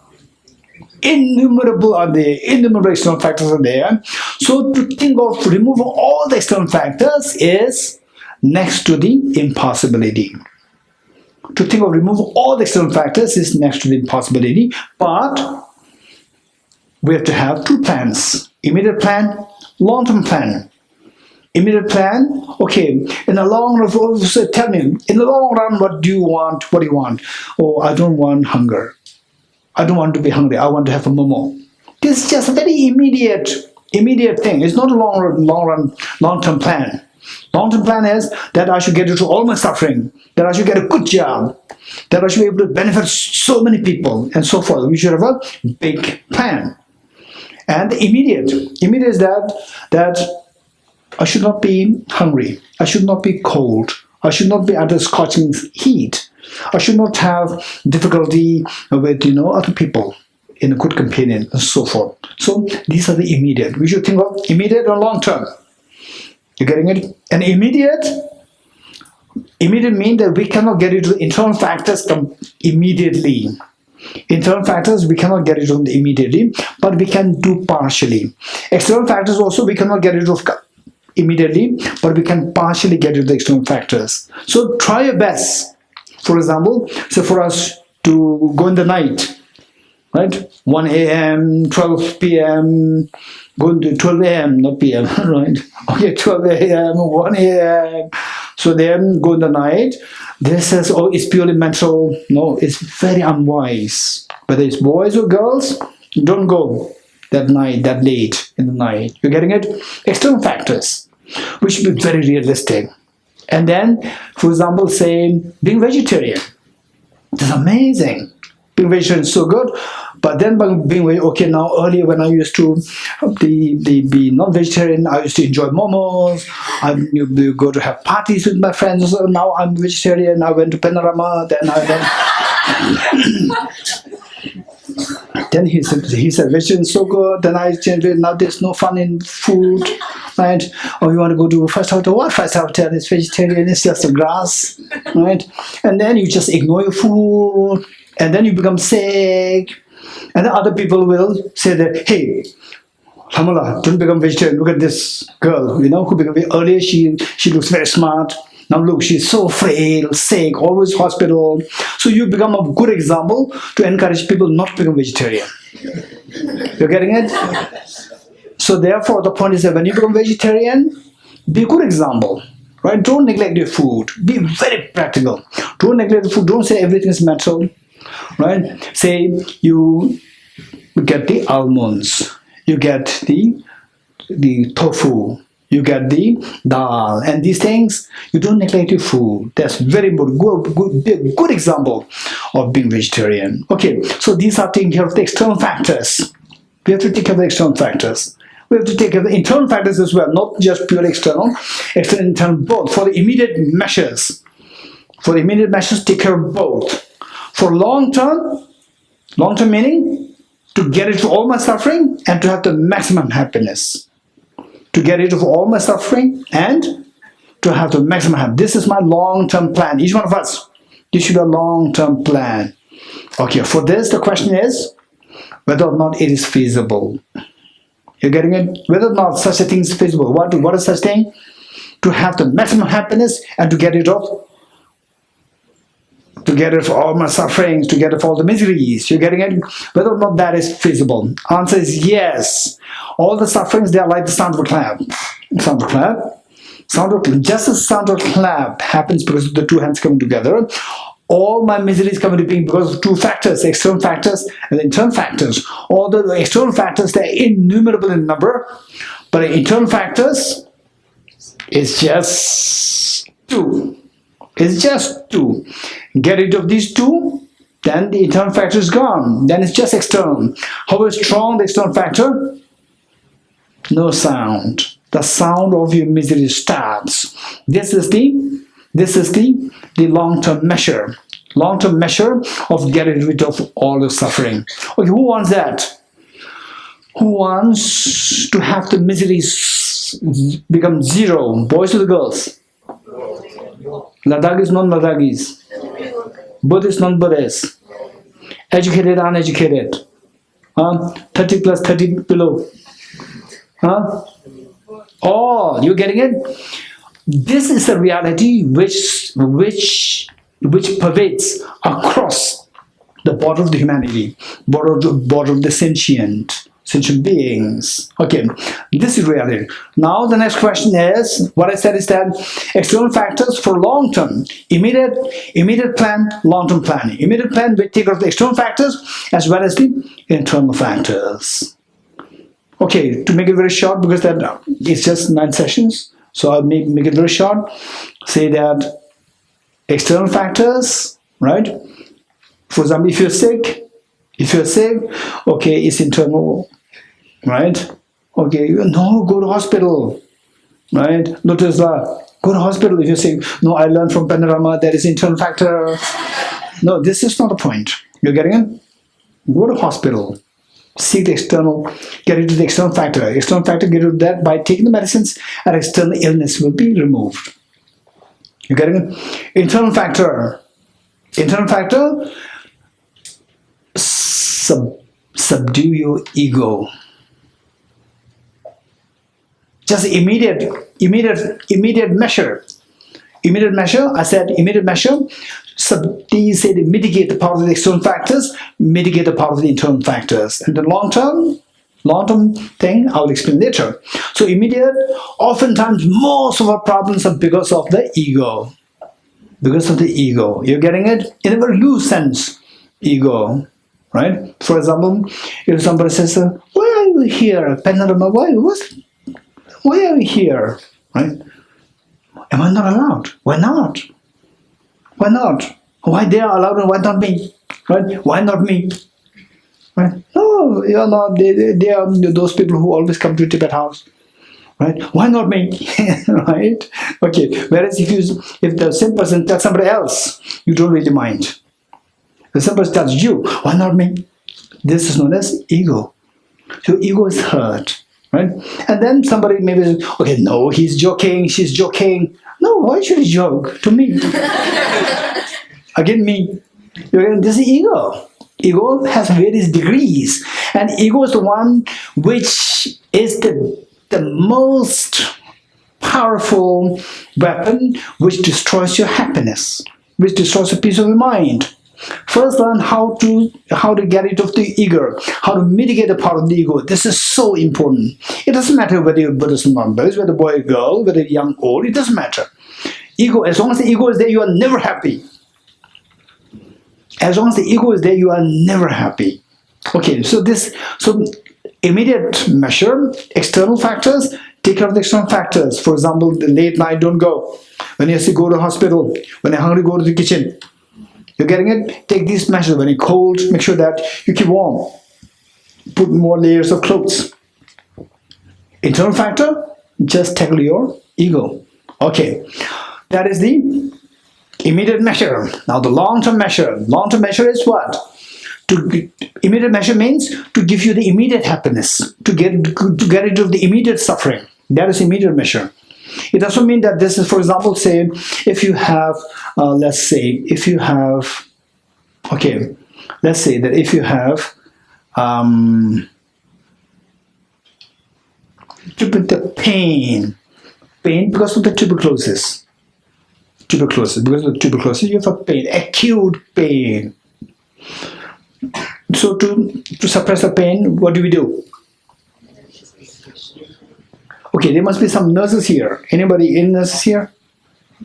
Innumerable are there. Innumerable external factors are there. So to think of removing all the external factors is next to the impossibility. To think of removing all the external factors is next to the impossibility. But we have to have two plans. Immediate plan, long-term plan. Immediate plan, okay, in the long run, so tell me, in the long run, what do you want? What do you want? Oh, I don't want hunger. I don't want to be hungry. I want to have a momo. This is just a very immediate thing. It's not a long-term plan. Long-term plan is that I should get into all my suffering, that I should get a good job, that I should be able to benefit so many people, and so forth. We should have a big plan. And the immediate is that I should not be hungry. I should not be cold. I should not be under scorching heat. I should not have difficulty with other people in a good companion and so forth. So these are the immediate. We should think of immediate and long term. You're getting it? And immediate means that we cannot get into the internal factors immediately. Internal factors we cannot get rid of immediately, but we can do partially. External factors also we cannot get rid of immediately, but we can partially get rid of the external factors. So try your best. For example, so for us to go in the night, right? 1 a.m., 12 p.m., go to 12 a.m., not p.m., right? Okay, 12 a.m., 1 a.m. So then go in the night. This says, oh, it's purely mental. No, it's very unwise. Whether it's boys or girls, don't go that night, that late in the night. You're getting it? External factors. We should be very realistic. And then, for example, say, being vegetarian. It's amazing. Being vegetarian is so good, But then by being okay, now earlier when I used to be non-vegetarian, I used to enjoy momos. I would go to have parties with my friends. So now I'm vegetarian. I went to PANORAMA. Then I went. Then he said vegetarian is so good. Then I changed it. Now there's no fun in food, right? Or you want to go to first hotel? What first hotel is vegetarian? It's just the grass, right? And then you just ignore your food, and then you become sick. And then other people will say that, hey, Hamala, don't become vegetarian. Look at this girl, who became earlier. She looks very smart. Now look, she's so frail, sick, always hospital. So you become a good example to encourage people not to become vegetarian. You're getting it? So therefore, the point is that when you become vegetarian, be a good example, right? Don't neglect your food. Be very practical. Don't neglect the food. Don't say everything is mental, right? Say you get the almonds, you get the tofu, you get the dal, and these things, you don't neglect your food. That's very good example of being vegetarian. Okay, so these are taking care of the external factors. We have to take care of the external factors. We have to take care of the internal factors as well, not just pure external, internal, both. For the immediate measures, take care of both. For long-term meaning, to get rid of all my suffering and to have the maximum happiness. To get rid of all my suffering and to have the maximum happiness. This is my long-term plan. Each one of us, you should have a long-term plan. Okay, for this, the question is whether or not it is feasible. You're getting it? Whether or not such a thing is feasible. What is such thing? To have the maximum happiness and to get rid of all my sufferings, to get rid of all the miseries. You're getting it? Whether or not that is feasible. Answer is yes. All the sufferings, they are like the sound of a clap. Sound of a clap. Just as the sound of a clap happens because of the two hands coming together, all my miseries come into being because of two factors, the external factors and the internal factors. All the external factors, they're innumerable in number, but the internal factors is just two. It's just two. Get rid of these two, then the internal factor is gone. Then it's just external. However strong the external factor, no sound. The sound of your misery starts. This is the long-term measure. Long-term measure of getting rid of all the suffering. Okay, who wants that? Who wants to have the miseries become zero? Boys or the girls? Ladakis, non-Ladakis. Buddhist, non-Buddhist. Educated, uneducated. 30 plus, 30 below. Oh, you're getting it? This is a reality which pervades across the border of the humanity, border of the sentient beings. Okay, this is reality. Now the next question is, what I said is that external factors for long-term, immediate plan, long-term planning. Immediate plan will take care of the external factors as well as the internal factors. Okay, to make it very short, because that it's just 9 sessions, so I'll make it very short. Say that external factors, right? For example, if you're sick, okay, it's internal, right? Okay, no, go to hospital, right? Notice that, go to hospital if you're sick. No, I learned from PANORAMA that is internal factor. No, this is not the point. You're getting it? Go to hospital. See the external, get rid of the external factor. External factor, get rid of that by taking the medicines, and external illness will be removed. You getting it? Internal factor, subdue your ego. Just immediate measure. Immediate measure, I said immediate measure. These say they mitigate the power of the external factors, mitigate the power of the internal factors. And the long-term thing, I will explain later. So immediate, oftentimes most of our problems are because of the ego. Because of the ego. You're getting it? In a very loose sense, ego. Right? For example, if somebody says, why are you here? PANORAMA, why are you here? Right? Am I not allowed? Why not? Why not? Why they are allowed and why not me? Right? Why not me? Right? No, you're not. They are those people who always come to Tibet house. Right? Why not me? Right? Okay. Whereas if the same person tells somebody else, you don't really mind. The same person tells you, why not me? This is known as ego. So ego is hurt. Right? And then somebody maybe says, okay, no, he's joking, she's joking. No, why should he joke to me? Again, me. This is ego. Ego has various degrees, and ego is the one which is the most powerful weapon which destroys your happiness, which destroys the peace of your mind. First, learn how to get rid of the ego, how to mitigate the power of the ego. This is so important. It doesn't matter whether you're Buddhist or non-Buddhist, whether boy or girl, whether young or old. It doesn't matter. Ego, as long as the ego is there, you are never happy. As long as the ego is there, you are never happy. Okay, so immediate measure, external factors, take care of the external factors. For example, the late night, don't go. When you have to go to the hospital, when you're hungry, go to the kitchen. You're getting it? Take these measures. When you're cold, make sure that you keep warm. Put more layers of clothes. Internal factor, just tackle your ego. Okay, that is the immediate measure. Now the long-term measure. Long-term measure is what? Immediate measure means to give you the immediate happiness, to get rid of the immediate suffering. That is immediate measure. It doesn't mean that this is, for example, say, if you have, let's say that if you have the pain because of the tuberculosis, because of the tuberculosis, you have a pain, acute pain. So to suppress the pain, what do we do? Okay, there must be some nurses here. Anybody? Any nurses here?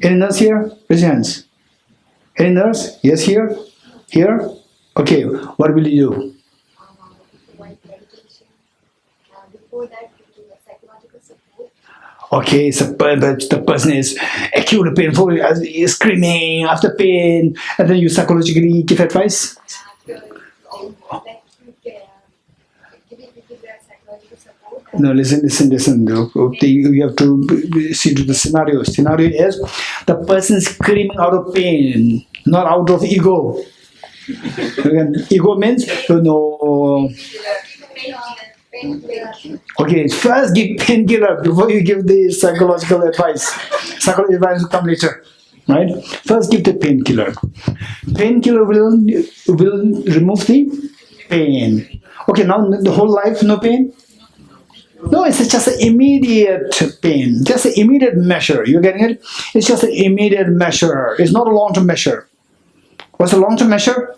Any nurse here? Raise your hands. Any nurse? Yes, here? Here? Okay, what will you do? Before that, give psychological support. Okay, so the person is acute painful, is screaming after pain, and then you psychologically give advice? No, listen. You have to see to the scenario. Scenario is the person screaming out of pain, not out of ego. Again, ego means, okay, first give painkiller before you give the psychological advice. Psychological advice will come later. Right? First give the painkiller. Painkiller will remove the pain. Okay, now the whole life no pain? No, it's just an immediate pain, just an immediate measure. You're getting it? It's just an immediate measure. It's not a long-term measure. What's a long-term measure?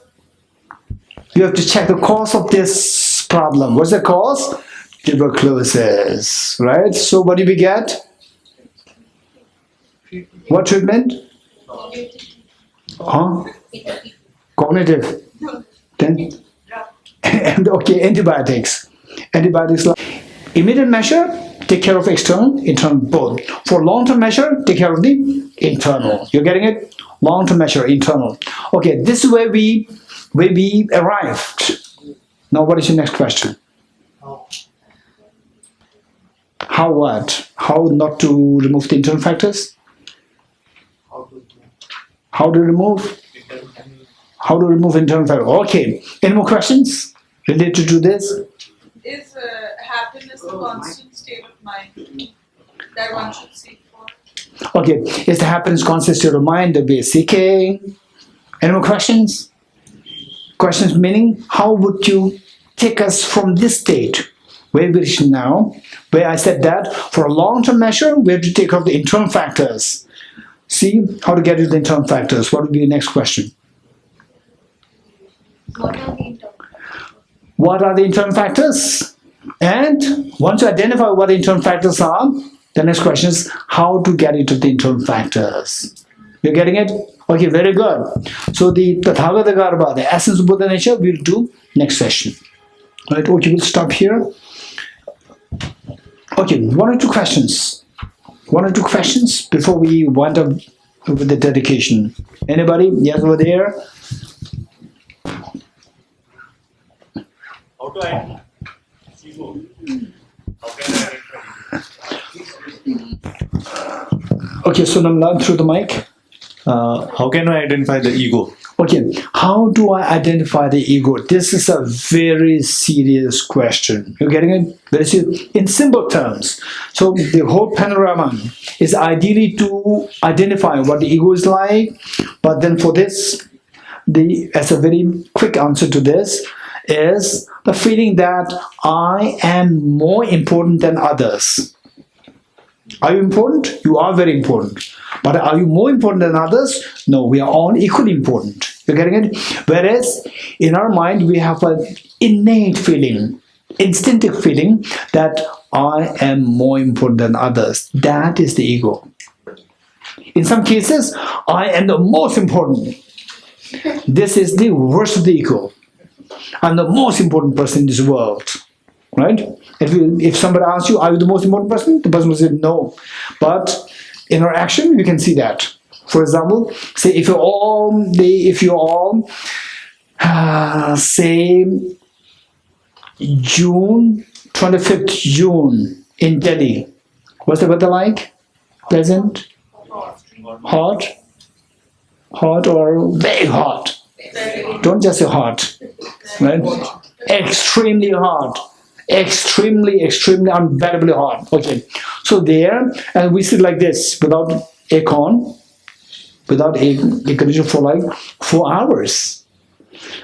You have to check the cause of this problem. What's the cause? Tuberculosis, right? So what do we get? What treatment? Cognitive. Then? And okay, antibiotics. Antibiotics. Immediate measure, take care of external, internal, both. For long-term measure, take care of the internal. You're getting it? Long-term measure, internal. Okay, this is where we arrived. Now, what is your next question? How what? How not to remove the internal factors? How to remove? How to remove internal factors? Okay. Any more questions related to this? Is happiness a constant state of mind that one should seek for? Okay. Is the happiness constant state of mind that we are seeking? Any more questions? Questions meaning, how would you take us from this state where we reach now, where I said that for a long-term measure, we have to take care of the internal factors. See how to get rid of the internal factors. What would be the next question? What are the internal factors? And once you identify what the internal factors are, the next question is how to get into the internal factors. You're getting it? Okay, very good. So the Tathagata Garbha, the essence of Buddha nature, we'll do next session. Right, okay, we'll stop here. Okay, one or two questions. One or two questions before we wind up with the dedication. Anybody? Yes, over there. to identify ego? How can I identify? Okay, so now through the mic. How can I identify the ego? Okay, how do I identify the ego? This is a very serious question. You're getting it? Very serious. In simple terms. So the whole panorama is ideally to identify what the ego is like, but then for this, as a very quick answer to this is the feeling that I am more important than others. Are you important? You are very important. But are you more important than others? No, we are all equally important. You're getting it? Whereas in our mind, we have an innate feeling, instinctive feeling that I am more important than others. That is the ego. In some cases, I am the most important. This is the worst of the ego. I'm the most important person in this world. Right? If somebody asks you, are you the most important person? The person will say no. But in our action, we can see that. For example, say if you all say June 25th June in Delhi, what's the weather like? Pleasant? Hot? Hot or very hot? Don't just say hot, right? Extremely hot. Extremely unbearably hot. Okay, so there, and we sit like this without aircon, without air conditioner for like 4 hours,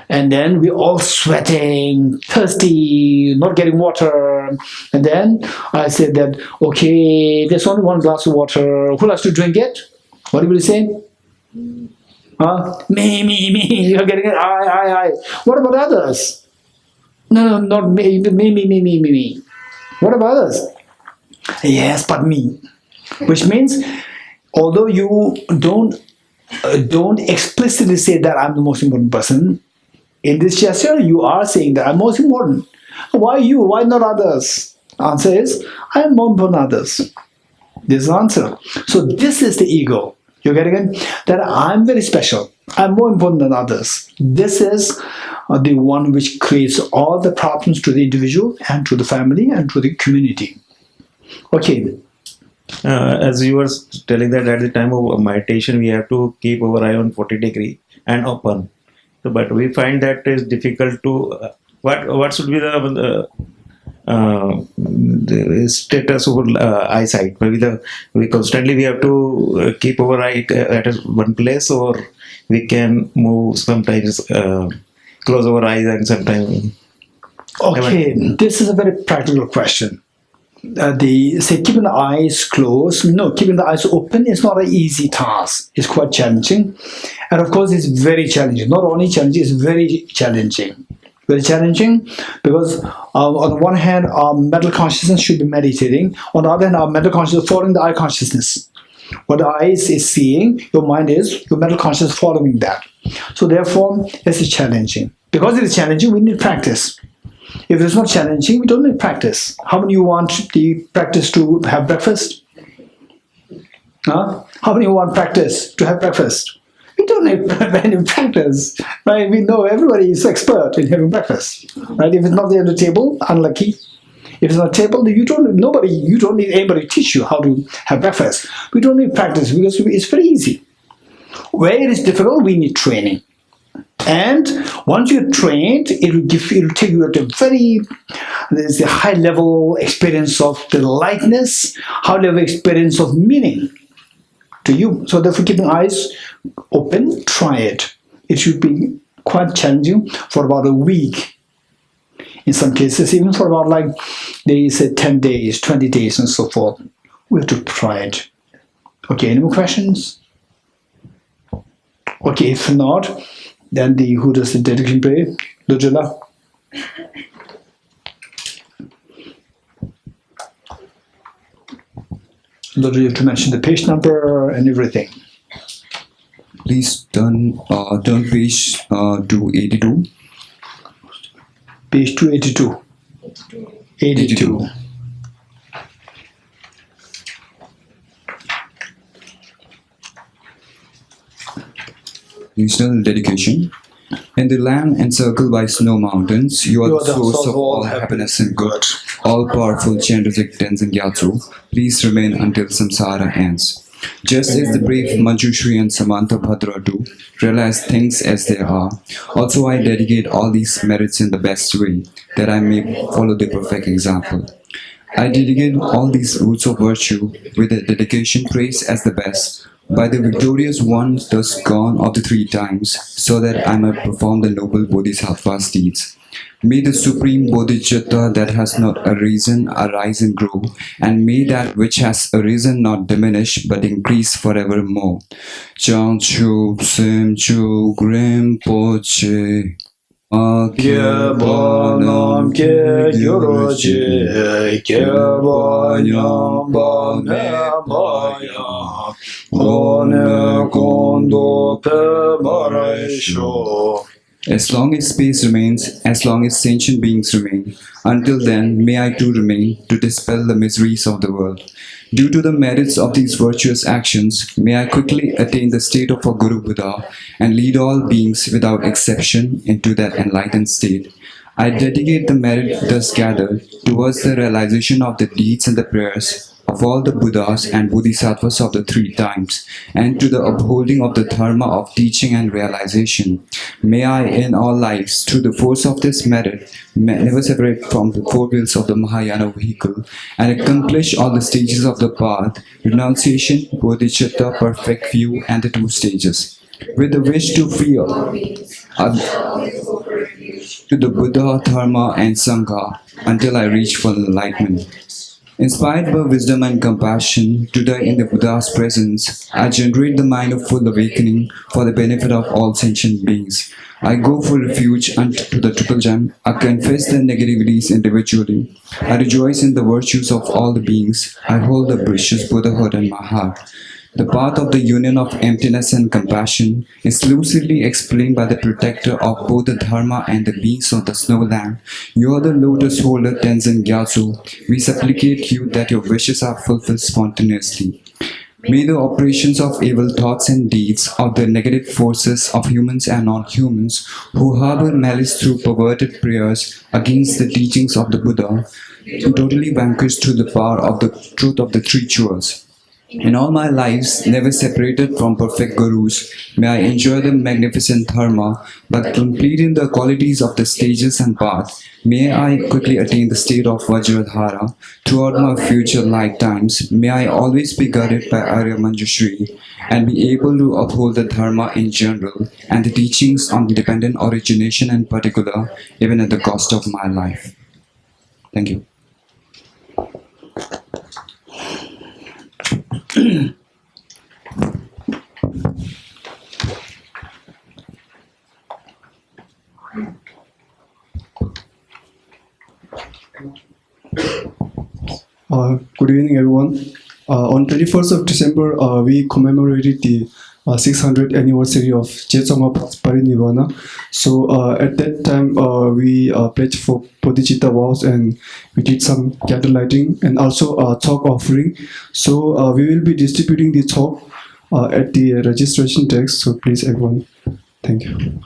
and then we're all sweating, thirsty, not getting water. And then I said that, okay, there's only one glass of water. Who likes to drink it? What do you say? Me. You're getting it. I. What about others? No, not me. What about others? Yes, but me. Which means, although you don't explicitly say that I'm the most important person, in this gesture you are saying that I'm most important. Why you? Why not others? Answer is, I am more important than others. This is the answer. So this is the ego. You're getting it? That I'm very special. I'm more important than others. This is the one which creates all the problems to the individual and to the family and to the community. Okay. As you were telling that at the time of meditation, we have to keep our eye on 40 degree and open. So, but we find that is difficult to. What should be the status of eyesight? Maybe we constantly have to keep our eye at one place, or we can move sometimes. Close our eyes and sometimes. Okay, this is a very practical question. Keeping the eyes closed, no, keeping the eyes open is not an easy task. It's quite challenging. And of course, it's very challenging. Not only challenging, it's very challenging. Very challenging because on the one hand, our mental consciousness should be meditating. On the other hand, our mental consciousness is following the eye consciousness. What the eyes is seeing, your mind is, your mental consciousness following that. So therefore, it's challenging. Because it is challenging, we need practice. If it's not challenging, we don't need practice. How many of you want the practice to have breakfast? How many of you want practice to have breakfast? We don't need any practice, right? We know everybody is expert in having breakfast, right? If it's not there on the table, unlucky. If it's on the table, you don't need anybody to teach you how to have breakfast. We don't need practice because it's very easy. Where it is difficult, we need training. And once you're trained, it'll take you at there's a high level experience of the lightness, high level experience of meaning to you. So therefore, keeping eyes open, try it. It should be quite challenging for about a week. In some cases, even for about like they say 10 days, 20 days, and so forth. We have to try it. Okay, any more questions? Okay, if not, then who does the dedication prayer? Lojala. Lojala, you have to mention the page number and everything. Please turn page 282. Page 282. 82. Regional dedication. In the land encircled by snow mountains, you are the source of all happiness and good. All-powerful Chandrajik Tenzin Gyatso, please remain until samsara ends. Just as the brave Manjushri and Samantha Bhadra do, realize things as they are. Also, I dedicate all these merits in the best way, that I may follow the perfect example. I dedicate all these roots of virtue with a dedication praised as the best, by the victorious one thus gone of the 3 times, so that I may perform the noble Bodhisattva's deeds. May the supreme bodhicitta that has not arisen arise and grow, and may that which has arisen not diminish but increase forevermore. Chanchu Simchu Grimpoche Ke Banam Ke Gyoroche Ke Banyam Bame Baya One Kondo Pe Maraisho. As long as space remains, as long as sentient beings remain, until then may I too remain to dispel the miseries of the world. Due to the merits of these virtuous actions, may I quickly attain the state of a Guru Buddha and lead all beings without exception into that enlightened state. I dedicate the merit thus gathered towards the realization of the deeds and the prayers of all the Buddhas and Bodhisattvas of the 3 times, and to the upholding of the dharma of teaching and realization. May I in all lives, through the force of this merit, never separate from the 4 wheels of the Mahayana vehicle, and accomplish all the stages of the path, renunciation, bodhicitta, perfect view, and the 2 stages. With the wish to free to the Buddha, Dharma, and Sangha, until I reach full enlightenment. Inspired by wisdom and compassion, today in the Buddha's presence, I generate the mind of full awakening for the benefit of all sentient beings. I go for refuge unto the Triple Gem. I confess their negativities individually. I rejoice in the virtues of all the beings. I hold the precious Buddhahood in my heart. The path of the union of emptiness and compassion is lucidly explained by the protector of both the Dharma and the beings of the snowland. You are the lotus holder Tenzin Gyatso. We supplicate you that your wishes are fulfilled spontaneously. May the operations of evil thoughts and deeds of the negative forces of humans and non-humans who harbor malice through perverted prayers against the teachings of the Buddha be totally vanquished through the power of the truth of the 3 jewels. In all my lives, never separated from perfect gurus, may I enjoy the magnificent dharma, but completing the qualities of the stages and path, may I quickly attain the state of Vajradhara. Throughout my future lifetimes, may I always be guided by Arya Manjushri, and be able to uphold the dharma in general, and the teachings on dependent origination in particular, even at the cost of my life. Thank you. Good evening, everyone. On 21st of December, we commemorated the 600th anniversary of Jetsongma Parinirvana. So at that time, we pledged for Bodhicitta vows, and we did some candle lighting and also a talk offering. So we will be distributing the talk at the registration desk. So please, everyone, thank you.